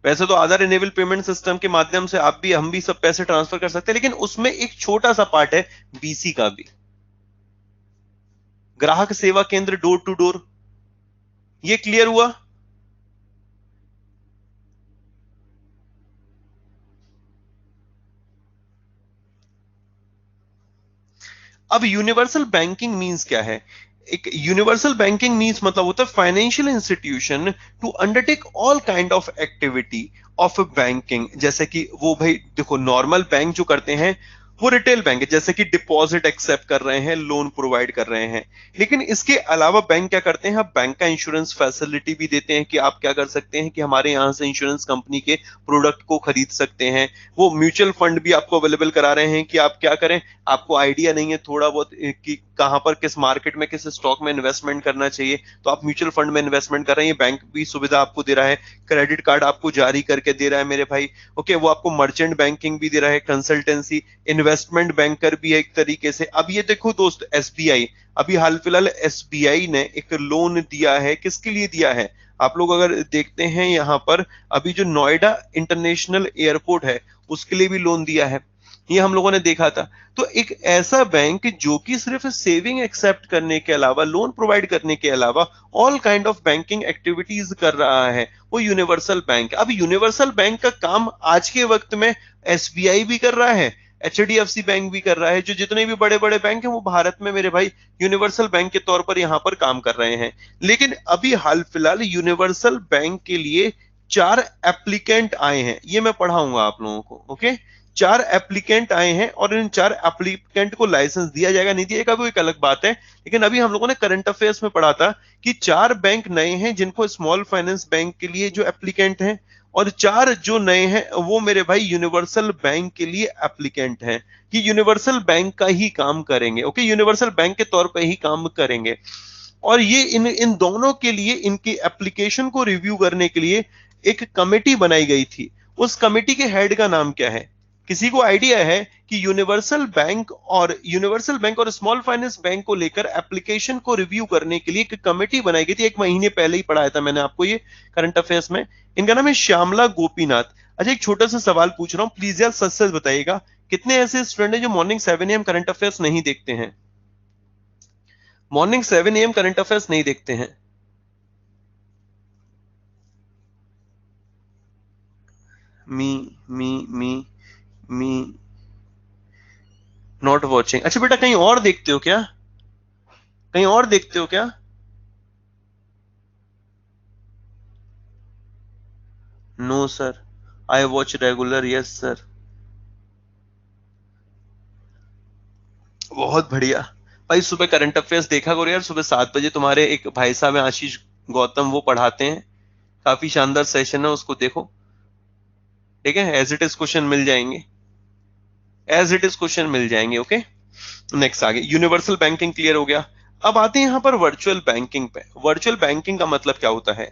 वैसे तो आधार एनेबल पेमेंट सिस्टम के माध्यम से आप भी, हम भी सब पैसे ट्रांसफर कर सकते हैं, लेकिन उसमें एक छोटा सा पार्ट है बीसी का भी। ग्राहक सेवा केंद्र डोर टू डोर, ये क्लियर हुआ? अब यूनिवर्सल बैंकिंग मींस क्या है? एक यूनिवर्सल बैंकिंग मींस मतलब होता है financial institution to undertake all kind of activity of banking. जैसे कि वो भाई देखो, नॉर्मल बैंक जो करते हैं वो रिटेल बैंक है, जैसे कि डिपॉजिट एक्सेप्ट कर रहे हैं, लोन प्रोवाइड कर रहे हैं। लेकिन इसके अलावा बैंक क्या करते हैं, बैंक का इंश्योरेंस फैसिलिटी भी देते हैं कि आप क्या कर सकते हैं कि हमारे यहां से इंश्योरेंस कंपनी के प्रोडक्ट को खरीद सकते हैं। वो म्यूचुअल फंड भी आपको अवेलेबल करा रहे हैं कि आप क्या करें, आपको आइडिया नहीं है थोड़ा बहुत कि कहां पर किस मार्केट में किस स्टॉक में इन्वेस्टमेंट करना चाहिए, तो आप म्यूचुअल फंड में इन्वेस्टमेंट कर रहे हैं, बैंक भी सुविधा आपको दे रहा है। क्रेडिट कार्ड आपको जारी करके दे रहा है मेरे भाई, ओके। वो आपको मर्चेंट बैंकिंग भी दे रहा है, कंसल्टेंसी, इन्वेस्टमेंट बैंकर भी है एक तरीके से। अब ये देखो दोस्त, एसबीआई, अभी हाल फिलहाल एसबीआई ने एक लोन दिया है, किसके लिए दिया है, आप लोग अगर देखते हैं यहां पर, अभी जो नोएडा इंटरनेशनल एयरपोर्ट है उसके लिए भी लोन दिया है, ये हम लोगों ने देखा था। तो एक ऐसा बैंक जो कि सिर्फ सेविंग एक्सेप्ट करने के अलावा, लोन प्रोवाइड करने के अलावा all kind of banking activities कर रहा है, वो यूनिवर्सल बैंक। अब यूनिवर्सल बैंक का काम आज के वक्त में एसबीआई भी कर रहा है, एचडीएफसी बैंक भी कर रहा है, जो जितने भी बड़े बड़े बैंक हैं वो भारत में मेरे भाई यूनिवर्सल बैंक के तौर पर यहां पर काम कर रहे हैं। लेकिन अभी हाल फिलहाल यूनिवर्सल बैंक के लिए 4 एप्लीकेंट आए हैं, ये मैं पढ़ाऊंगा आप लोगों को, ओके। 4 एप्लीकेंट आए हैं और इन 4 एप्लीकेंट को लाइसेंस दिया जाएगा नहीं दिएगा वो एक अलग बात है, लेकिन अभी हम लोगों ने करंट अफेयर्स में पढ़ा था कि 4 बैंक नए हैं जिनको स्मॉल फाइनेंस बैंक के लिए जो एप्लीकेंट हैं, और 4 जो नए हैं वो मेरे भाई यूनिवर्सल बैंक के लिए एप्लीकेंट हैं, कि यूनिवर्सल बैंक का ही काम करेंगे, ओके, यूनिवर्सल बैंक के तौर पर ही काम करेंगे। और ये इन दोनों के लिए, इनकी एप्लीकेशन को रिव्यू करने के लिए एक कमेटी बनाई गई थी। उस कमेटी के हेड का नाम क्या है, किसी को आइडिया है? कि यूनिवर्सल बैंक और स्मॉल फाइनेंस बैंक को लेकर एप्लीकेशन को रिव्यू करने के लिए एक कमेटी बनाई गई थी, 1 महीने पहले ही पढ़ाया था मैंने आपको ये करंट अफेयर्स में। इनका नाम है श्यामला गोपीनाथ। अच्छा, एक छोटा सा सवाल पूछ रहा हूं, प्लीज यार सच सच बताइएगा, कितने ऐसे स्टूडेंट हैं जो मॉर्निंग 7 AM करंट अफेयर्स नहीं देखते हैं? मॉर्निंग 7 AM करंट अफेयर्स नहीं देखते हैं? Me not watching. अच्छा बेटा, कहीं और देखते हो क्या? कहीं और देखते हो क्या? No sir, I watch regular, yes sir. बहुत बढ़िया भाई, सुबह करंट अफेयर्स देखा करो यार, सुबह 7 बजे तुम्हारे एक भाई साहब हैं आशीष गौतम, वो पढ़ाते हैं, काफी शानदार सेशन है, उसको देखो, ठीक है। एज इट इज क्वेश्चन मिल जाएंगे, एज इट इज क्वेश्चन मिल जाएंगे, ओके। नेक्स्ट आगे यूनिवर्सल बैंकिंग क्लियर हो गया। अब आते हैं यहाँ पर वर्चुअल बैंकिंग पे। वर्चुअल बैंकिंग का मतलब क्या होता है?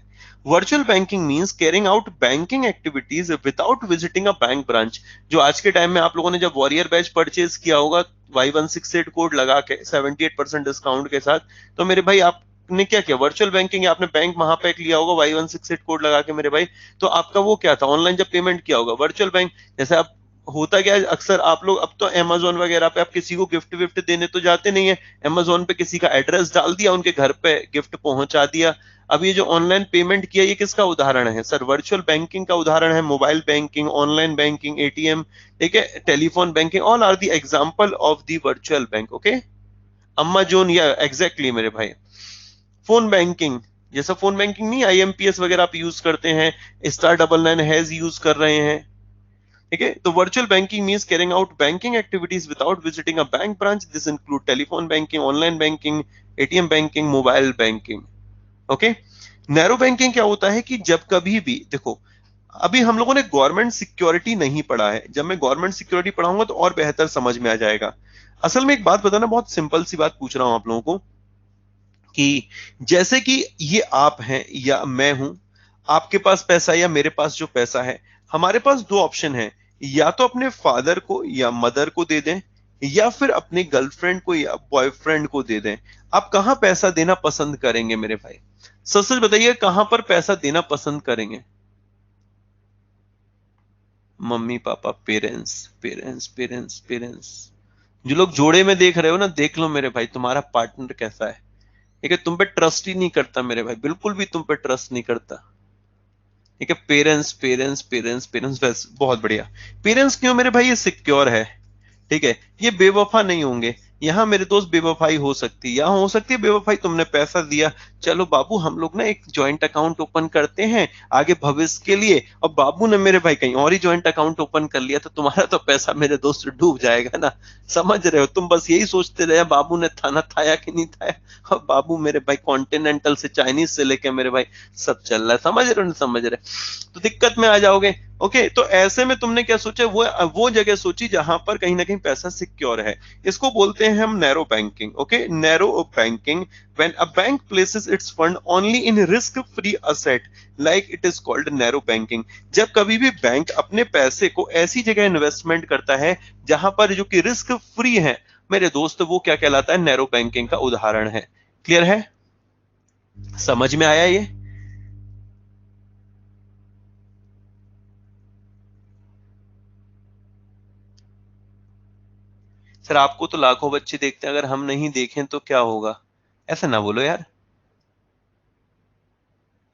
Virtual banking means carrying out banking activities without visiting a bank branch. जो आज के टाइम में आप लोगों ने जब वॉरियर बैच परचेज किया होगा Y168 कोड लगा के 78% डिस्काउंट के साथ, तो मेरे भाई आपने क्या किया? वर्चुअल बैंकिंग, आपने बैंक महापैक लिया होगा Y168 कोड लगा के मेरे भाई, तो आपका वो क्या था? ऑनलाइन जब पेमेंट किया होगा वर्चुअल बैंक। जैसे आप होता क्या है अक्सर आप लोग अब तो अमेजोन वगैरह पे आप किसी को गिफ्ट विफ्ट देने तो जाते नहीं है, अमेजोन पे किसी का एड्रेस डाल दिया, उनके घर पे गिफ्ट पहुंचा दिया। अब ये जो ऑनलाइन पेमेंट किया ये किसका उदाहरण है सर? वर्चुअल बैंकिंग का उदाहरण है। Mobile banking, online banking, ATM, ठीक है, telephone banking, all are the example of the virtual bank. Okay, Amazon, या एग्जैक्टली मेरे भाई। फोन बैंकिंग, जैसा फोन बैंकिंग नहीं IMPS वगैरह आप यूज करते हैं, *99# यूज कर रहे हैं, ठीक है। तो virtual banking means carrying out banking activities without visiting a bank branch. This include telephone banking, online banking, ATM banking, mobile banking. Okay. Narrow banking क्या होता है कि जब कभी भी देखो, अभी हम लोगों ने गवर्नमेंट सिक्योरिटी नहीं पढ़ा है, जब मैं गवर्नमेंट सिक्योरिटी पढ़ाऊंगा तो और बेहतर समझ में आ जाएगा। असल में एक बात बताना, बहुत सिंपल सी बात पूछ रहा हूं आप लोगों को कि जैसे कि ये आप हैं या मैं हूं, आपके पास पैसा या मेरे पास जो पैसा है, हमारे पास दो ऑप्शन है, या तो अपने फादर को या मदर को दे दें, या फिर अपनी गर्लफ्रेंड को या बॉयफ्रेंड को दे दें। आप कहां पैसा देना पसंद करेंगे मेरे भाई? सच सच बताइए, कहां पर पैसा देना पसंद करेंगे? Mummy papa, parents, parents, parents, parents. जो लोग जोड़े में देख रहे हो ना, देख लो मेरे भाई तुम्हारा पार्टनर कैसा है। ठीक है, तुम पे ट्रस्ट ही नहीं करता मेरे भाई, बिल्कुल भी तुम पे ट्रस्ट नहीं करता। ठीक है, पेरेंट्स, पेरेंट्स, पेरेंट्स, पेरेंट्स, बस बहुत बढ़िया। पेरेंट्स क्यों मेरे भाई? ये सिक्योर है, ठीक है, ये बेवफा नहीं होंगे। यहाँ मेरे दोस्त बेवफाई हो सकती है, यहाँ हो सकती है बेवफाई, तुमने पैसा दिया, चलो बाबू हम लोग ना एक ज्वाइंट अकाउंट ओपन करते हैं आगे भविष्य के लिए, और बाबू ने मेरे भाई कहीं और ही ज्वाइंट अकाउंट ओपन कर लिया, तो तुम्हारा तो पैसा मेरे दोस्त डूब जाएगा ना। समझ रहे हो? तुम बस यही सोचते रहे बाबू ने थाना थाया कि नहीं थाया, और बाबू मेरे भाई कॉन्टिनेंटल से चाइनीज से लेके मेरे भाई सब चल रहा है। समझ रहे हो? नहीं समझ रहे तो दिक्कत में आ जाओगे। ओके, तो ऐसे में तुमने क्या सोचा? वो जगह सोची जहां पर कहीं ना कहीं पैसा सिक्योर है। इसको बोलते हैं हम narrow banking. Okay, narrow banking, when a bank places its fund only in risk free asset like it is called narrow banking। जब कभी भी बैंक अपने पैसे को ऐसी जगह इन्वेस्टमेंट करता है जहां पर जो कि रिस्क फ्री है मेरे दोस्त, वो क्या कहलाता है? नैरो बैंकिंग का उदाहरण है। क्लियर है? समझ में आया ये? सर आपको तो लाखों बच्चे देखते हैं, अगर हम नहीं देखें तो क्या होगा? ऐसा ना बोलो यार,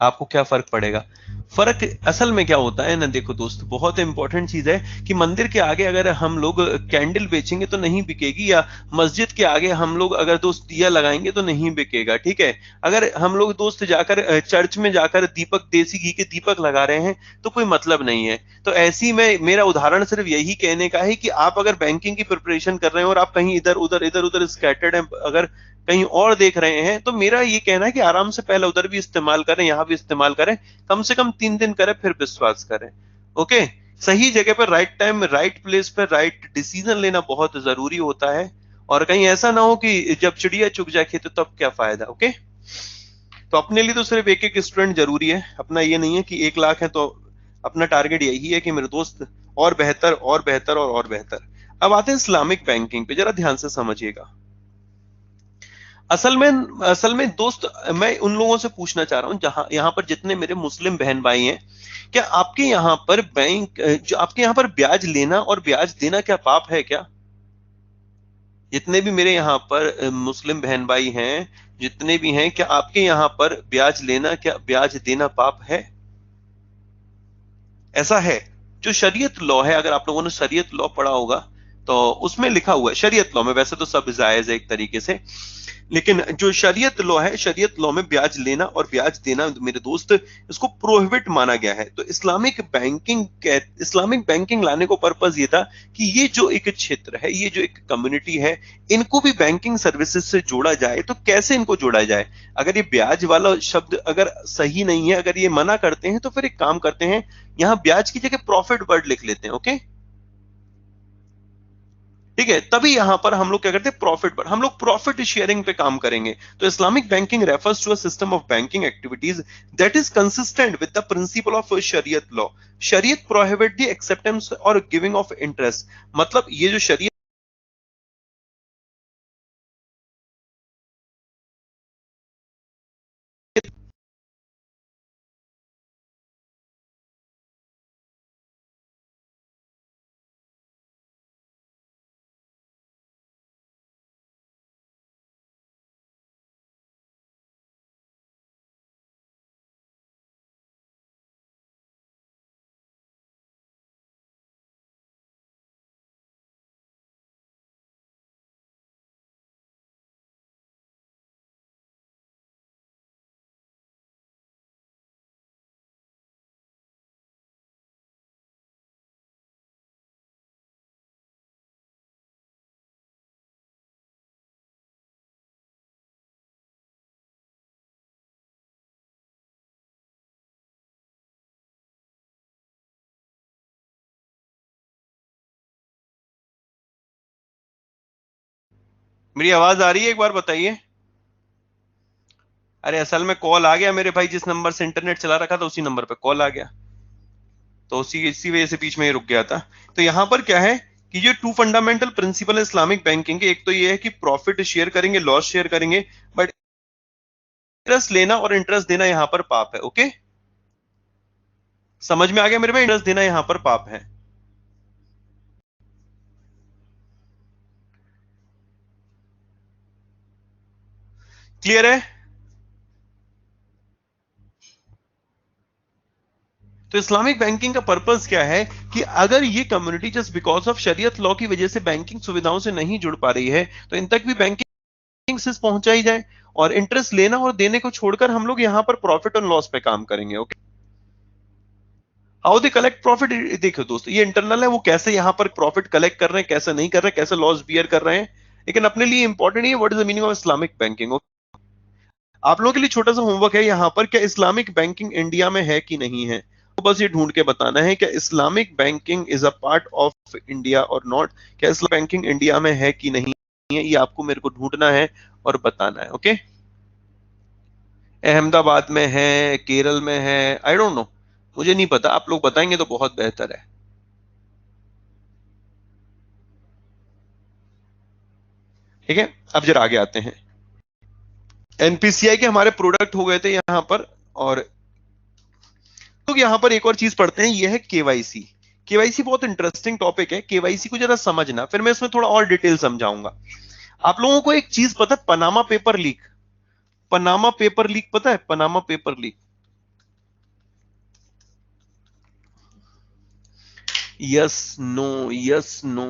आपको क्या फर्क पड़ेगा? फर्क असल में क्या होता है ना, देखो दोस्त, बहुत इंपॉर्टेंट चीज है कि मंदिर के आगे अगर हम लोग कैंडल बेचेंगे तो नहीं बिकेगी, या मस्जिद के आगे हम लोग अगर दोस्त दिया लगाएंगे तो नहीं बिकेगा। ठीक है, अगर हम लोग दोस्त जाकर चर्च में जाकर दीपक, देसी घी के दीपक लगा रहे हैं तो कोई मतलब नहीं है। तो ऐसी में मेरा उदाहरण सिर्फ यही कहने का है कि आप अगर बैंकिंग की प्रिपरेशन कर रहे हैं और आप कहीं इधर उधर स्कैटर्ड हैं, अगर कहीं और देख रहे हैं, तो मेरा ये कहना है कि आराम से पहले उधर भी इस्तेमाल करें, यहां भी इस्तेमाल करें, कम से कम 3 दिन करें, फिर विश्वास करें। ओके, सही जगह पर राइट टाइम में राइट प्लेस पर राइट डिसीजन लेना बहुत जरूरी होता है, और कहीं ऐसा ना हो कि जब चिड़िया चुग जाए खेत तो तब क्या फायदा। ओके, तो अपने लिए तो सिर्फ एक स्टूडेंट जरूरी है, अपना ये नहीं है कि 1 लाख है तो अपना टारगेट यही है कि मेरे दोस्त और बेहतर और बेहतर और बेहतर। अब आते हैं इस्लामिक बैंकिंग पे, जरा ध्यान से समझिएगा। असल में दोस्त, मैं उन लोगों से पूछना चाह रहा हूं जहां यहां पर जितने मेरे मुस्लिम बहन भाई हैं, क्या आपके यहां पर जो आपके यहां पर ब्याज लेना और ब्याज देना क्या पाप है क्या? जितने भी मेरे यहां पर मुस्लिम बहन भाई हैं, जितने भी हैं, क्या आपके यहां पर ब्याज लेना, क्या ब्याज देना पाप है? ऐसा है, जो शरीयत लॉ है, अगर आप लोगों ने शरीयत लॉ पढ़ा होगा तो उसमें लिखा हुआ है, शरीयत लॉ में वैसे तो सब जायज है एक तरीके से, लेकिन जो शरीयत लॉ है, शरीयत लॉ में ब्याज लेना और ब्याज देना मेरे दोस्त, इसको प्रोहिबिट माना गया है। तो इस्लामिक बैंकिंग लाने को पर्पस ये था कि ये जो एक क्षेत्र है, ये जो एक कम्युनिटी है, इनको भी बैंकिंग सर्विसेज से जोड़ा जाए। तो कैसे इनको जोड़ा जाए? अगर ये ब्याज वाला शब्द अगर सही नहीं है, अगर ये मना करते हैं, तो फिर एक काम करते हैं, यहां ब्याज की जगह प्रॉफिट वर्ड लिख लेते हैं। ओके, ठीक है, तभी यहां पर हम लोग क्या करते हैं, प्रॉफिट पर हम लोग प्रॉफिट शेयरिंग पे काम करेंगे। तो Islamic banking refers to a system of banking activities that is consistent with the principle of शरीयत लॉ। शरीयत प्रोहिबिट द एक्सेप्टेंस और गिविंग ऑफ इंटरेस्ट, मतलब ये जो शरीयत मेरी आवाज आ रही है, एक बार बताइए। अरे असल में कॉल आ गया मेरे भाई, जिस नंबर से इंटरनेट चला रखा था उसी नंबर पे कॉल आ गया, तो उसी इसी वजह से बीच में ही रुक गया था। तो यहां पर क्या है कि ये टू फंडामेंटल प्रिंसिपल है इस्लामिक बैंकिंग के, एक तो ये है कि प्रॉफिट शेयर करेंगे, लॉस शेयर करेंगे, बट इंटरेस्ट लेना और इंटरेस्ट देना यहां पर पाप है। ओके, समझ में आ गया मेरे भाई, इंटरेस्ट देना यहां पर पाप है। क्लियर है? तो इस्लामिक बैंकिंग का पर्पस क्या है कि अगर ये कम्युनिटी जस्ट बिकॉज ऑफ शरीयत लॉ की वजह से बैंकिंग सुविधाओं से नहीं जुड़ पा रही है, तो इन तक भी बैंकिंग से पहुंचाई जाए, और इंटरेस्ट लेना और देने को छोड़कर हम लोग यहां पर प्रॉफिट और लॉस पे काम करेंगे। Okay, how they collect profit, देखो दोस्तों ये इंटरनल है, वो कैसे यहां पर प्रॉफिट कलेक्ट कर रहे हैं, कैसे नहीं कर रहे हैं, कैसे लॉस बियर कर रहे हैं, लेकिन अपने लिए इंपॉर्टेंट है what is the meaning of Islamic banking. आप लोगों के लिए छोटा सा होमवर्क है यहां पर, क्या इस्लामिक बैंकिंग इंडिया में है कि नहीं है, तो बस ये ढूंढ के बताना है क्या Islamic banking is a part of India और नॉट, क्या इस्लामिक बैंकिंग इंडिया में है कि नहीं है, ये आपको मेरे को ढूंढना है और बताना है। ओके, अहमदाबाद में है, केरल में है, आई डोंट नो, मुझे नहीं पता, आप लोग बताएंगे तो बहुत बेहतर है। ठीक है, अब जरा आगे आते हैं। एनपीसीआई के हमारे प्रोडक्ट हो गए थे यहां पर, और तो यहां पर एक और चीज पढ़ते हैं, ये है केवाईसी। केवाईसी बहुत इंटरेस्टिंग टॉपिक है, केवाईसी को जरा समझना, फिर मैं इसमें थोड़ा और डिटेल समझाऊंगा। आप लोगों को एक चीज पता है, Panama paper leak, Panama paper leak पता है, Panama paper leak? Yes no, yes no,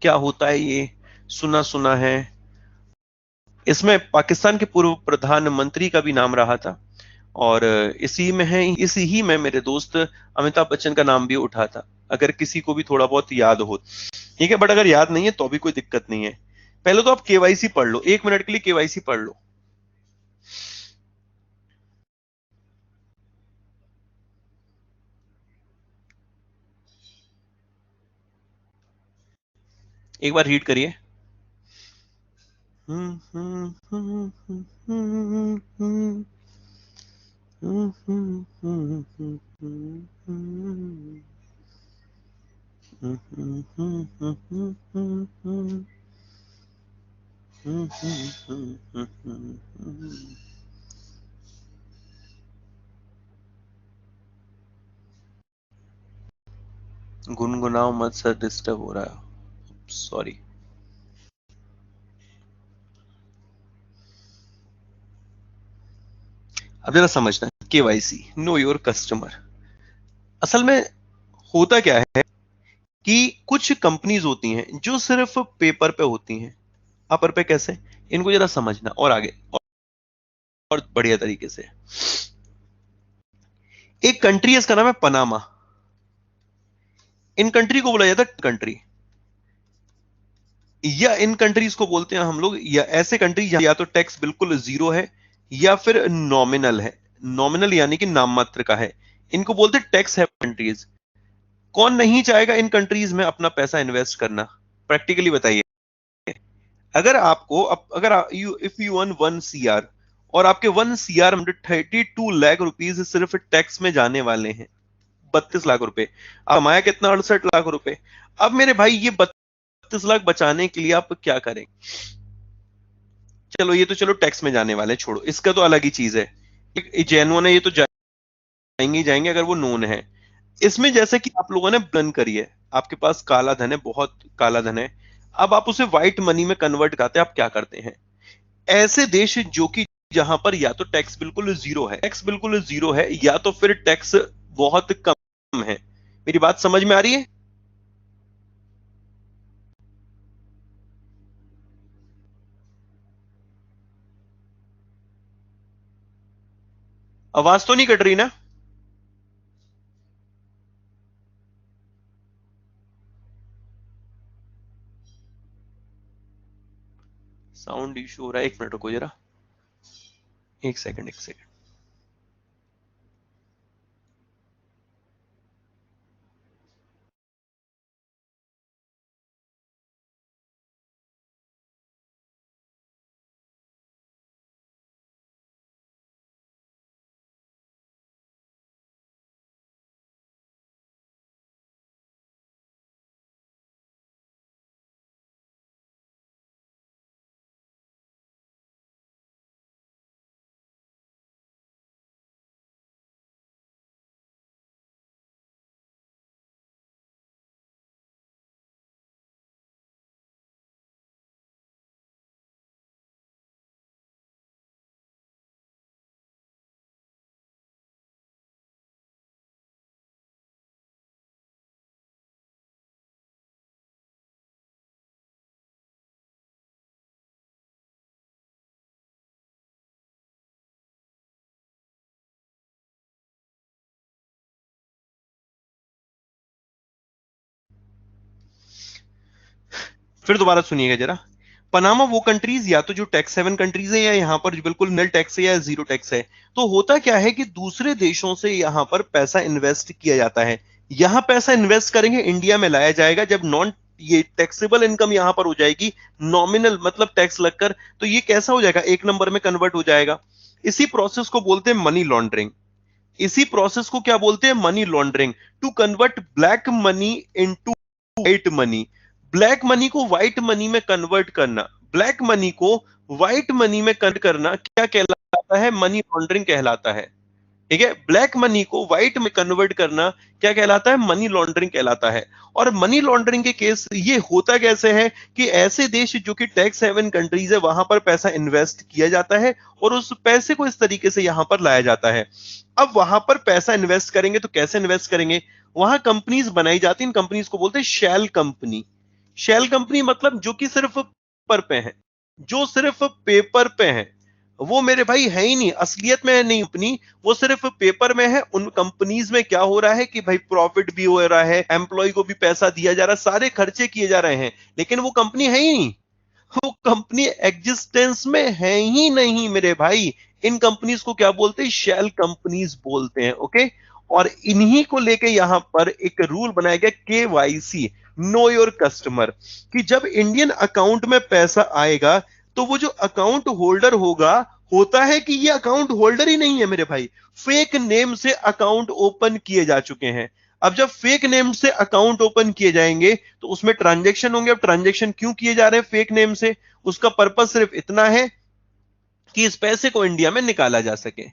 क्या होता है ये, सुना सुना है। इसमें पाकिस्तान के पूर्व प्रधानमंत्री का भी नाम रहा था, और इसी में है, इसी ही में मेरे दोस्त अमिताभ बच्चन का नाम भी उठा था, अगर किसी को भी थोड़ा बहुत याद हो। ठीक है, बट अगर याद नहीं है तो भी कोई दिक्कत नहीं है। पहले तो आप केवाईसी पढ़ लो, 1 मिनट के लिए केवाईसी पढ़ लो। एक बार रीड करिए। गुनगुनाओ मत सर, डिस्टर्ब हो रहा है, सॉरी। अब जरा समझना, केवाईसी, नो योर कस्टमर। असल में होता क्या है कि कुछ कंपनीज होती हैं जो सिर्फ पेपर पे होती हैं। पेपर पे कैसे, इनको जरा समझना और आगे और बढ़िया तरीके से। एक कंट्री है, इसका नाम है पनामा। इन कंट्री को बोला जाता है कंट्री, या इन कंट्रीज को बोलते हैं हम लोग, या ऐसे कंट्री या तो टैक्स बिल्कुल जीरो है, या फिर नॉमिनल है। नॉमिनल यानी कि नाम मात्र का है, इनको बोलते हैं टैक्स है कंट्रीज। कौन नहीं चाहेगा इन कंट्रीज में अपना पैसा इन्वेस्ट करना? प्रैक्टिकली बताइए। अगर आपको अगर you if you earn 1 CR और आपके 1 CR 32 लाख रुपीज सिर्फ टैक्स में जाने वाले हैं, 32 लाख रुपए, कमाया कितना? 68 लाख रुपए। अब मेरे भाई ये 32 लाख बचाने के लिए आप क्या करें? चलो ये तो चलो टैक्स में जाने वाले छोड़ो, इसका तो अलग ही चीज है, जेन्युइन है, ये तो जाएंगे ही जाएंगे अगर वो नोन है। इसमें जैसे कि आप लोगों ने प्लान करी है, आपके पास काला धन है, बहुत काला धन है, अब आप उसे व्हाइट मनी में कन्वर्ट करते हैं, आप क्या करते हैं? ऐसे देश जो कि जहां पर या तो टैक्स बिल्कुल जीरो है, टैक्स बिल्कुल जीरो है, या तो फिर टैक्स बहुत कम है। मेरी बात समझ में आ रही है? आवाज तो नहीं कट रही ना? साउंड इशू हो रहा है, 1 मिनट रुको जरा, 1 सेकंड 1 सेकंड। फिर दोबारा सुनिएगा जरा। पनामा वो कंट्रीज या तो जो टैक्स हेवन कंट्रीज है, या यहाँ पर जो बिल्कुल नल टैक्स है या जीरो टैक्स है। तो होता क्या है कि दूसरे देशों से यहाँ पर पैसा इन्वेस्ट किया जाता है, यहाँ पैसा इन्वेस्ट करेंगे, इंडिया में लाया जाएगा, जब नॉन ये टैक्सेबल इनकम यहाँ पर हो जाएगी, नॉमिनल मतलब टैक्स लगकर, तो ये कैसा हो जाएगा? 1 नंबर में कन्वर्ट हो जाएगा। इसी प्रोसेस को बोलते हैं मनी लॉन्ड्रिंग। इसी प्रोसेस को क्या बोलते हैं? Money laundering. To convert black money into white money, black money को व्हाइट मनी में कन्वर्ट करना, ब्लैक मनी को व्हाइट मनी में कन्वर्ट करना क्या कहलाता है? मनी लॉन्ड्रिंग कहलाता है। ठीक है, ब्लैक मनी को व्हाइट में कन्वर्ट करना क्या कहलाता है? मनी लॉन्ड्रिंग कहलाता है। और मनी लॉन्ड्रिंग के केस ये होता कैसे है कि ऐसे देश जो कि टैक्स हेवन कंट्रीज है, वहां पर पैसा इन्वेस्ट किया जाता है और उस पैसे को इस तरीके से यहां पर लाया जाता है। अब वहां पर पैसा इन्वेस्ट करेंगे तो कैसे इन्वेस्ट करेंगे? वहां कंपनीज बनाई जाती, इन कंपनीज को बोलते हैं शेल कंपनी। शेल कंपनी मतलब जो कि सिर्फ पेपर पे है, जो सिर्फ पेपर पे है, वो मेरे भाई है ही नहीं, असलियत में है नहीं कंपनी, वो सिर्फ पेपर में है। उन कंपनीज में क्या हो रहा है कि भाई प्रॉफिट भी हो रहा है, एम्प्लॉय को भी पैसा दिया जा रहा है, सारे खर्चे किए जा रहे हैं, लेकिन वो कंपनी है ही नहीं, वो कंपनी एग्जिस्टेंस में है ही नहीं मेरे भाई। इन कंपनीज को क्या बोलते हैं? शेल कंपनीज बोलते हैं। ओके, और इन्हीं को लेके यहां पर एक रूल बनाया गया, KYC, नो योर कस्टमर, कि जब इंडियन अकाउंट में पैसा आएगा तो वो जो अकाउंट होल्डर होगा, होता है कि ये अकाउंट होल्डर ही नहीं है मेरे भाई, फेक नेम से अकाउंट ओपन किए जा चुके हैं। अब जब फेक नेम से अकाउंट ओपन किए जाएंगे तो उसमें ट्रांजैक्शन होंगे। अब ट्रांजैक्शन क्यों किए जा रहे हैं फेक नेम से? उसका पर्पस सिर्फ इतना है कि इस पैसे को इंडिया में निकाला जा सके।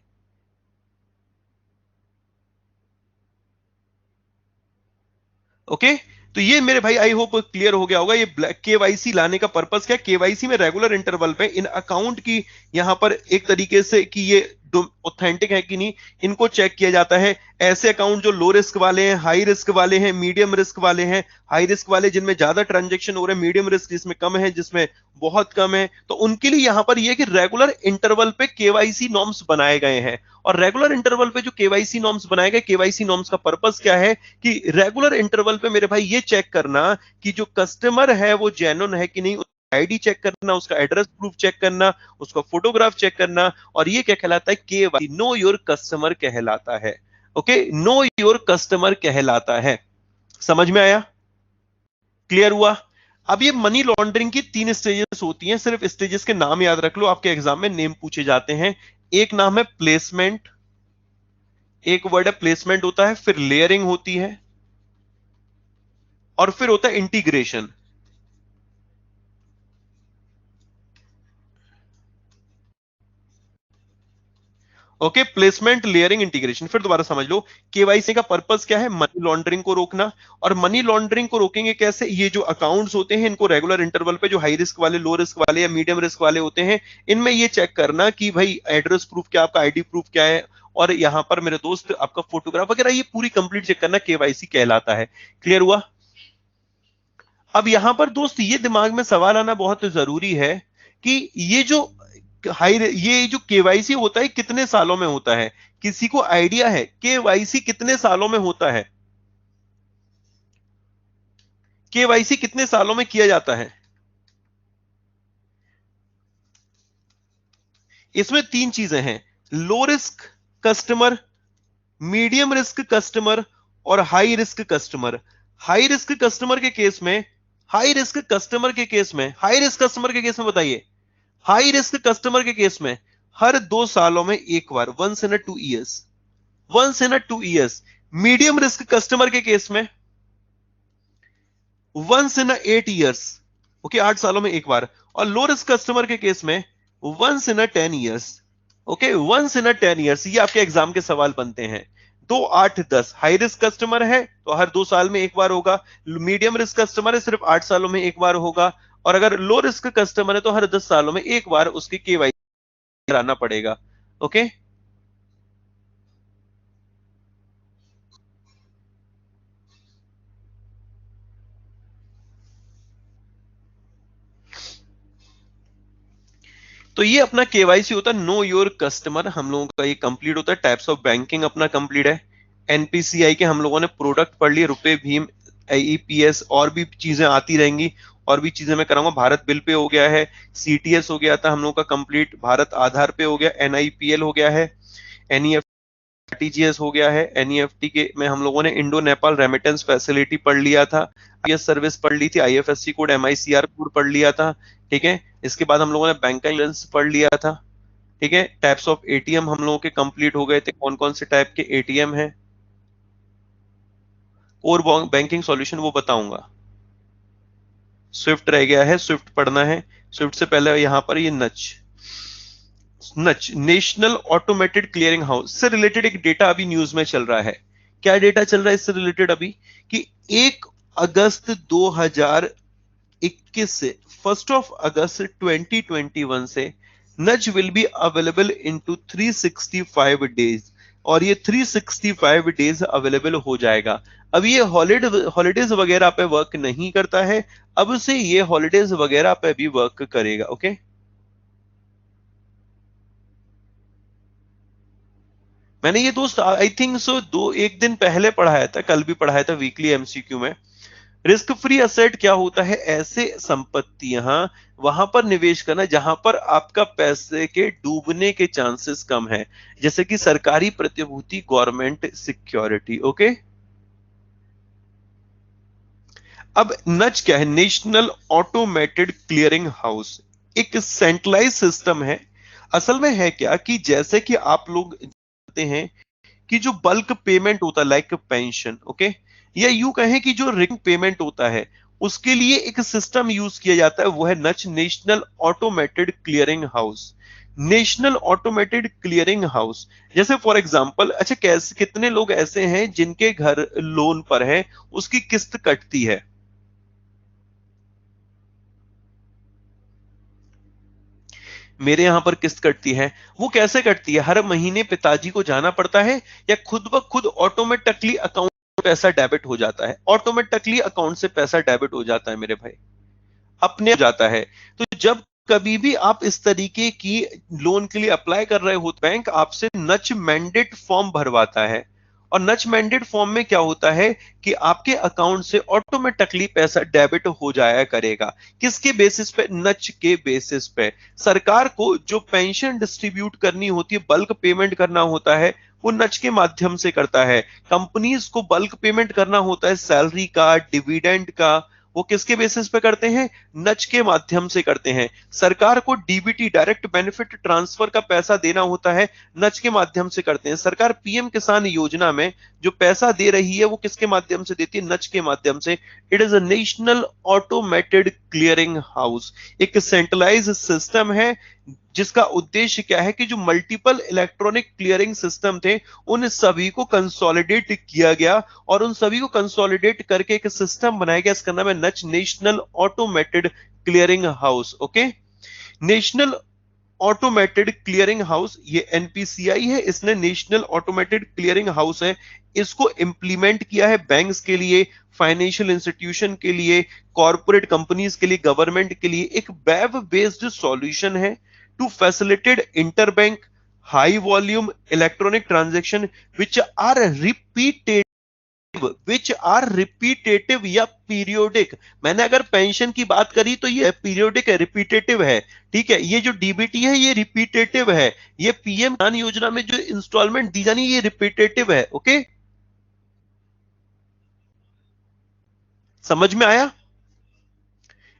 ओके, तो ये मेरे भाई आई होप क्लियर हो गया होगा। ये KYC लाने का पर्पस क्या? KYC में रेगुलर इंटरवल पे इन अकाउंट की यहां पर एक तरीके से कि ये ऑथेंटिक है कि नहीं, इनको चेक किया जाता है। ऐसे अकाउंट जो लो रिस्क वाले हैं, हाई रिस्क वाले हैं, मीडियम रिस्क वाले हैं, हाई रिस्क वाले जिनमें ज्यादा ट्रांजेक्शन हो रहे हैं, मीडियम रिस्क जिसमें कम है, जिसमें बहुत कम है, तो उनके लिए यहां पर यह कि रेगुलर इंटरवल पे KYC नॉर्म्स बनाए गए हैं। और रेगुलर इंटरवल पे जो KYC नॉर्म्स बनाए गए, KYC नॉर्म्स का पर्पस क्या है कि रेगुलर इंटरवल पे मेरे भाई ये चेक करना कि जो कस्टमर है वो जेन्युइन है कि नहीं, आईडी चेक करना, उसका एड्रेस प्रूफ चेक करना, उसका फोटोग्राफ चेक करना, और ये क्या कहलाता है? KYC, नो योर कस्टमर कहलाता है। ओके, नो योर कस्टमर कहलाता है। समझ में आया? क्लियर हुआ? अब ये मनी लॉन्ड्रिंग की 3 स्टेजेस होती हैं, सिर्फ स्टेजेस के नाम याद रख लो, आपके एग्जाम में नेम पूछे जाते हैं। एक नाम है प्लेसमेंट, एक वर्ड है प्लेसमेंट होता है, फिर लेयरिंग होती है, और फिर होता है integration. Okay, placement, layering, integration. फिर दोबारा समझ लो, केवाईसी का पर्पस क्या है? मनी लॉन्ड्रिंग को रोकना। और मनी लॉन्ड्रिंग को रोकेंगे कैसे? ये जो अकाउंट्स होते हैं इनको रेगुलर इंटरवल पे, जो हाई रिस्क वाले, लो रिस्क वाले या मीडियम रिस्क वाले होते हैं, इनमें ये चेक करना कि भाई एड्रेस प्रूफ क्या, आपका आईडी प्रूफ क्या है, और यहां पर मेरे दोस्त आपका फोटोग्राफ वगैरह, ये पूरी कंप्लीट चेक करना केवाईसी कहलाता है। क्लियर हुआ? अब यहां पर दोस्त ये दिमाग में सवाल आना बहुत जरूरी है कि ये जो ये जो केवाईसी होता है कितने सालों में होता है? किसी को आइडिया है केवाईसी कितने सालों में होता है? केवाईसी कितने सालों में किया जाता है? इसमें 3 चीजें हैं, low risk customer, medium risk customer, और high risk customer. High risk customer के केस में, हाई रिस्क कस्टमर के केस में, हाई रिस्क कस्टमर के केस में बताइए, हाई रिस्क कस्टमर के केस में हर 2 सालों में एक बार, once in a 2 years, once in a 2 years. Medium risk customer के केस में once in a 8 years, okay, 8 सालों में एक बार। और लो रिस्क कस्टमर के केस में once in a 10 years, okay, once in a 10 years. ये आपके एग्जाम के सवाल बनते हैं। 2, 8, 10 हाई रिस्क कस्टमर है तो हर 2 साल में एक बार होगा, मीडियम रिस्क कस्टमर है सिर्फ 8 सालों में एक बार होगा, और अगर लो रिस्क कस्टमर है तो हर 10 सालों में एक बार उसकी केवाईसी कराना पड़ेगा। ओके, तो ये अपना केवाईसी होता है, नो योर कस्टमर, हम लोगों का ये कंप्लीट होता है। टाइप्स ऑफ बैंकिंग अपना कंप्लीट है। एनपीसीआई के हम लोगों ने प्रोडक्ट पढ़ लिए, रुपए भीम, आईईपीएस, और भी चीजें आती रहेंगी, और भी चीजें मैं कराऊंगा। भारत बिल पे हो गया है, सीटीएस हो गया था हम लोगों का कंप्लीट, भारत आधार पे हो गया, एनआईपीएल हो गया है, आरटीजीएस हो गया है। एनईएफटी के में हम लोगों ने इंडो नेपाल रेमिटेंस फैसिलिटी पढ़ लिया था, आईएस सर्विस पढ़ ली थी, आईएफएससी कोड, एमआईसीआर कोड पढ़ लिया था। ठीक है, इसके बाद हम लोगों ने बैंक का बैलेंस पढ़ लिया था। ठीक है, टाइप्स ऑफ एटीएम हम लोगों के कंप्लीट हो गए थे, कौन कौन से टाइप के एटीएम है, और बैंकिंग सॉल्यूशन वो बताऊंगा। स्विफ्ट रह गया है, स्विफ्ट पढ़ना है। स्विफ्ट से पहले यहां पर ये नच, नच नेशनल ऑटोमेटेड क्लियरिंग हाउस से रिलेटेड एक डेटा अभी न्यूज में चल रहा है। क्या डेटा चल रहा है इससे रिलेटेड अभी? कि 1 अगस्त 2021 से 1 अगस्त 2021 से नज will be available into 365 days, और ये 365 डेज अवेलेबल हो जाएगा। अब ये हॉलीडेज वगैरह पे वर्क नहीं करता है, अब से ये हॉलीडेज वगैरह पे भी वर्क करेगा। ओके, मैंने ये दोस्त आई थिंक सो 1 दिन पहले पढ़ाया था, कल भी पढ़ाया था वीकली एमसीक्यू में। रिस्क फ्री असेट क्या होता है? ऐसे संपत्तियां वहां पर निवेश करना जहां पर आपका पैसे के डूबने के चांसेस कम है, जैसे कि सरकारी प्रतिभूति, गवर्नमेंट सिक्योरिटी। ओके, अब नच क्या है? नेशनल ऑटोमेटेड क्लियरिंग हाउस एक सेंट्रलाइज सिस्टम है। असल में है क्या कि जैसे कि आप लोग जानते हैं कि जो बल्क पेमेंट होता है लाइक पेंशन, ओके, या यूं कहें कि जो रिंग पेमेंट होता है, उसके लिए एक सिस्टम यूज किया जाता है, वो है NACH, national automated clearing house. National automated clearing house, जैसे फॉर एग्जांपल, अच्छा कैसे, कितने लोग ऐसे हैं जिनके घर लोन पर है, उसकी किस्त कटती है? मेरे यहां पर किस्त कटती है। वो कैसे कटती है? हर महीने पिताजी को जाना पड़ता है, या खुद ब खुद ऑटोमेटिकली अकाउंट पैसा डेबिट हो जाता है? ऑटोमेटिकली अकाउंट से पैसा डेबिट हो जाता है मेरे भाई, अपने हो जाता है। तो जब कभी भी आप इस तरीके की लोन के लिए अप्लाई कर रहे हो, बैंक आपसे नच मैंडेट फॉर्म भरवाता है। और नच मैंडेट फॉर्म में क्या होता है कि आपके अकाउंट से ऑटोमेटिकली पैसा डेबिट हो जाया करेगा। किसके बेसिस पे? नच के बेसिस पे। सरकार को जो पेंशन डिस्ट्रीब्यूट करनी होती है, बल्क पेमेंट करना होता है, वो नच के माध्यम से करता है। कंपनीज को बल्क पेमेंट करना होता है सैलरी का, डिविडेंड का, वो किसके बेसिस पे करते हैं? नच के माध्यम से करते हैं। सरकार को डीबीटी, डायरेक्ट बेनिफिट ट्रांसफर का पैसा देना होता है, नच के माध्यम से करते हैं। सरकार पीएम किसान योजना में जो पैसा दे रही है वो किसके माध्यम से देती है? नच के माध्यम से। It is a national automated clearing house, एक सेंट्रलाइज सिस्टम है जिसका उद्देश्य क्या है कि जो मल्टीपल इलेक्ट्रॉनिक क्लियरिंग सिस्टम थे उन सभी को कंसोलिडेट किया गया और उन सभी को कंसोलिडेट करके एक सिस्टम बनाया गया। इसका नाम है NACH, national automated clearing house. Okay, national automated clearing house, ये एनपीसीआई है, इसने नेशनल ऑटोमेटेड क्लियरिंग हाउस है, इसको इंप्लीमेंट किया है बैंक्स के लिए, फाइनेंशियल इंस्टीट्यूशन के लिए, कॉर्पोरेट कंपनीज के लिए, गवर्नमेंट के लिए। एक वेब बेस्ड सॉल्यूशन है to facilitate interbank high volume electronic transaction which are repetitive या पीरियोडिक। मैंने अगर पेंशन की बात करी तो ये पीरियोडिक है, रिपीटेटिव है। ठीक है, ये जो डीबीटी है ये रिपीटेटिव है। ये पीएम किसान योजना में जो इंस्टॉलमेंट दी जानी ये रिपीटेटिव है। ओके, समझ में आया?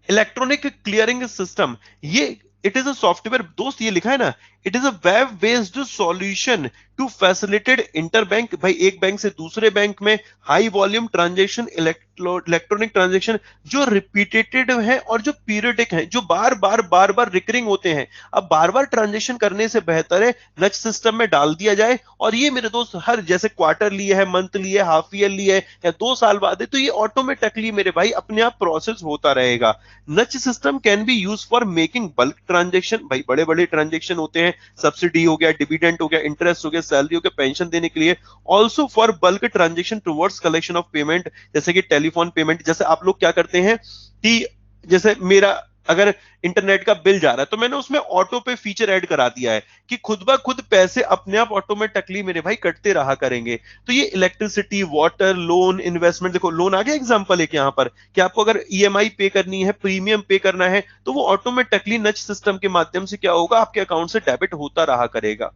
इलेक्ट्रॉनिक क्लियरिंग सिस्टम, ये इट इज अ सॉफ्टवेयर दोस्त, ये लिखा है ना, it is a web based solution to facilitate interbank, भाई एक बैंक से दूसरे बैंक में high volume transaction, electronic transaction जो रिपीटेटिव है और जो पीरियडिक है, जो बार बार रिकरिंग होते हैं। अब बार बार ट्रांजेक्शन करने से बेहतर है नच सिस्टम में डाल दिया जाए और ये मेरे दोस्त हर जैसे क्वार्टरली है, मंथली है, हाफ ईयरली है या 2 साल बाद है, तो ये ऑटोमेटिकली मेरे भाई अपने आप प्रोसेस होता रहेगा। NACH system can be use for making bulk transaction, भाई बड़े बड़े ट्रांजेक्शन होते हैं, सब्सिडी हो गया, डिविडेंड हो गया, इंटरेस्ट हो गया, सैलरी हो गया, पेंशन देने के लिए। Also for bulk transaction towards collection of payment, जैसे कि टेलीफोन पेमेंट। जैसे आप लोग क्या करते हैं कि जैसे मेरा अगर इंटरनेट का बिल जा रहा है तो मैंने उसमें ऑटो पे फीचर ऐड करा दिया है कि खुद ब खुद पैसे अपने आप ऑटोमेटिकली मेरे भाई कटते रहा करेंगे। तो ये इलेक्ट्रिसिटी, वाटर, लोन, इन्वेस्टमेंट, देखो लोन आ गया एग्जांपल एक यहां पर कि आपको अगर ईएमआई पे करनी है, प्रीमियम पे करना है, तो वो ऑटोमेटिकली नच सिस्टम के माध्यम से क्या होगा, आपके अकाउंट से डेबिट होता रहा करेगा।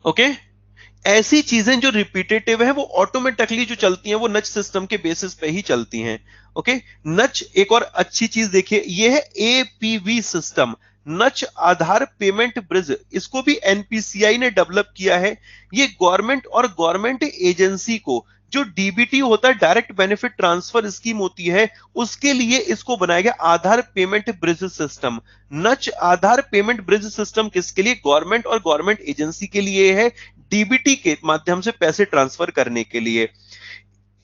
ओके, ऐसी चीजें जो रिपीटेटिव है वो ऑटोमेटिकली जो चलती हैं वो नच सिस्टम के बेसिस पे ही चलती हैं। ओके, नच एक और अच्छी चीज देखिए, ये है एपीवी सिस्टम, नच आधार पेमेंट ब्रिज। इसको भी एनपीसीआई ने डेवलप किया है। ये गवर्नमेंट और गवर्नमेंट एजेंसी को जो डीबीटी होता है, डायरेक्ट बेनिफिट ट्रांसफर स्कीम होती है, उसके लिए इसको बनाया गया आधार पेमेंट ब्रिज सिस्टम। नच आधार पेमेंट ब्रिज सिस्टम किसके लिए? गवर्नमेंट और गवर्नमेंट एजेंसी के लिए है, डीबीटी के माध्यम से पैसे ट्रांसफर करने के लिए।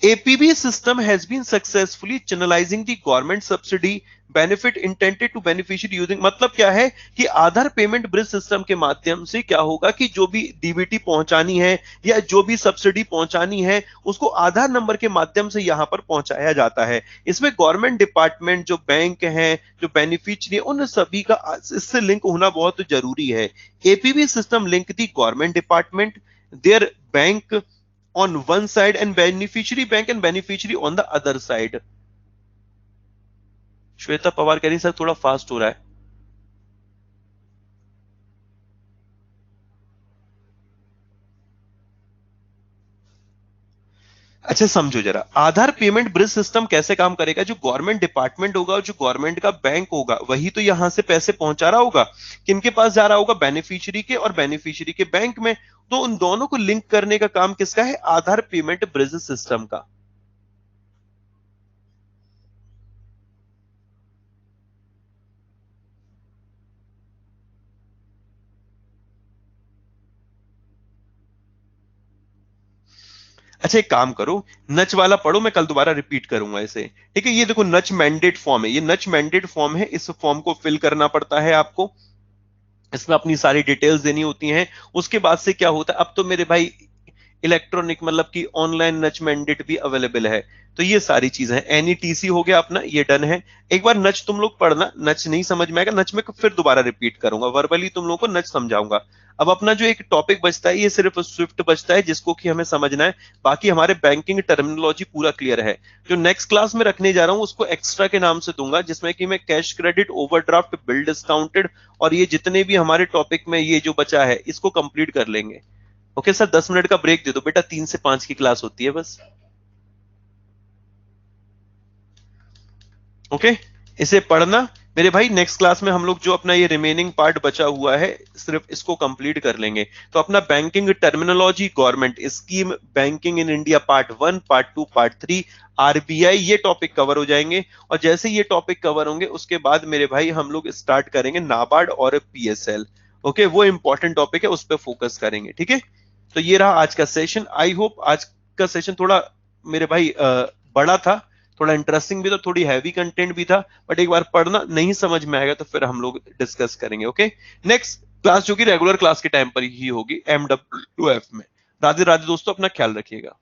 APB system has been successfully channelizing the government subsidy benefit intended to beneficiary using, मतलब क्या है कि आधार पेमेंट ब्रिज सिस्टम के माध्यम से क्या होगा कि जो भी डीबीटी पहुंचानी है या जो भी सब्सिडी पहुंचानी है उसको आधार नंबर के माध्यम से यहां पर पहुंचाया जाता है। इसमें गवर्नमेंट डिपार्टमेंट, जो बैंक हैं, जो बेनिफिशियरी, उन सभी का इससे लिंक होना बहुत जरूरी है। APB system link the government department, there bank on one side and beneficiary bank and beneficiary on the other side। Shweta Pawar कह रही सर थोड़ा फास्ट हो रहा है। अच्छा समझो जरा, आधार पेमेंट ब्रिज सिस्टम कैसे काम करेगा? जो गवर्नमेंट डिपार्टमेंट होगा और जो गवर्नमेंट का बैंक होगा वही तो यहां से पैसे पहुंचा रहा होगा, किनके पास जा रहा होगा? बेनिफिशियरी के और बेनिफिशियरी के बैंक में। तो उन दोनों को लिंक करने का काम किसका है? आधार पेमेंट ब्रिज सिस्टम का। अच्छा एक काम करो, नच वाला पढ़ो, मैं कल दोबारा रिपीट करूंगा इसे। ठीक है, ये देखो नच मैंडेट फॉर्म है, ये नच मैंडेट फॉर्म है, इस फॉर्म को फिल करना पड़ता है आपको, इसमें अपनी सारी डिटेल्स देनी होती हैं। उसके बाद से क्या होता है, अब तो मेरे भाई इलेक्ट्रॉनिक मतलब कि ऑनलाइन नच मैंडेट भी अवेलेबल है। तो ये सारी चीजें हैं। एनईटीसी हो गया अपना, ये डन है। एक बार नच तुम लोग पढ़ना, नच नहीं समझ में आएगा, नच में फिर दोबारा रिपीट करूंगा, वर्बली तुम लोगों को नच समझाऊंगा। अब अपना जो एक टॉपिक बचता है, ये सिर्फ स्विफ्ट बचता है जिसको कि हमें समझना है। बाकी हमारे बैंकिंग टर्मिनोलॉजी पूरा क्लियर है। जो नेक्स्ट क्लास में रखने जा रहा हूं उसको एक्स्ट्रा के नाम से दूंगा, जिसमें कि मैं cash credit, overdraft, bill discounted और ये जितने भी हमारे टॉपिक में ये जो बचा है इसको कंप्लीट कर लेंगे। ओके सर, 10 मिनट का ब्रेक दे दो बेटा, 3 से 5 की क्लास होती है बस। ओके, इसे पढ़ना मेरे भाई। नेक्स्ट क्लास में हम लोग जो अपना ये रिमेनिंग पार्ट बचा हुआ है सिर्फ इसको कंप्लीट कर लेंगे। तो अपना banking terminology, government scheme, banking in India part 1, part 2, part 3, RBI, ये टॉपिक कवर हो जाएंगे। और जैसे ये टॉपिक कवर होंगे उसके बाद मेरे भाई हम लोग स्टार्ट करेंगे नाबार्ड और पीएसएल। ओके, वो इंपॉर्टेंट टॉपिक है, उस पर फोकस करेंगे। ठीक है, तो ये रहा आज का सेशन। आई होप आज का सेशन थोड़ा मेरे भाई बड़ा था, थोड़ा इंटरेस्टिंग भी था, थोड़ी हैवी कंटेंट भी था, बट एक बार पढ़ना, नहीं समझ में आएगा तो फिर हम लोग डिस्कस करेंगे। ओके, नेक्स्ट क्लास जो कि रेगुलर क्लास के टाइम पर ही होगी MW2F में। राधे राधे दोस्तों, अपना ख्याल रखिएगा।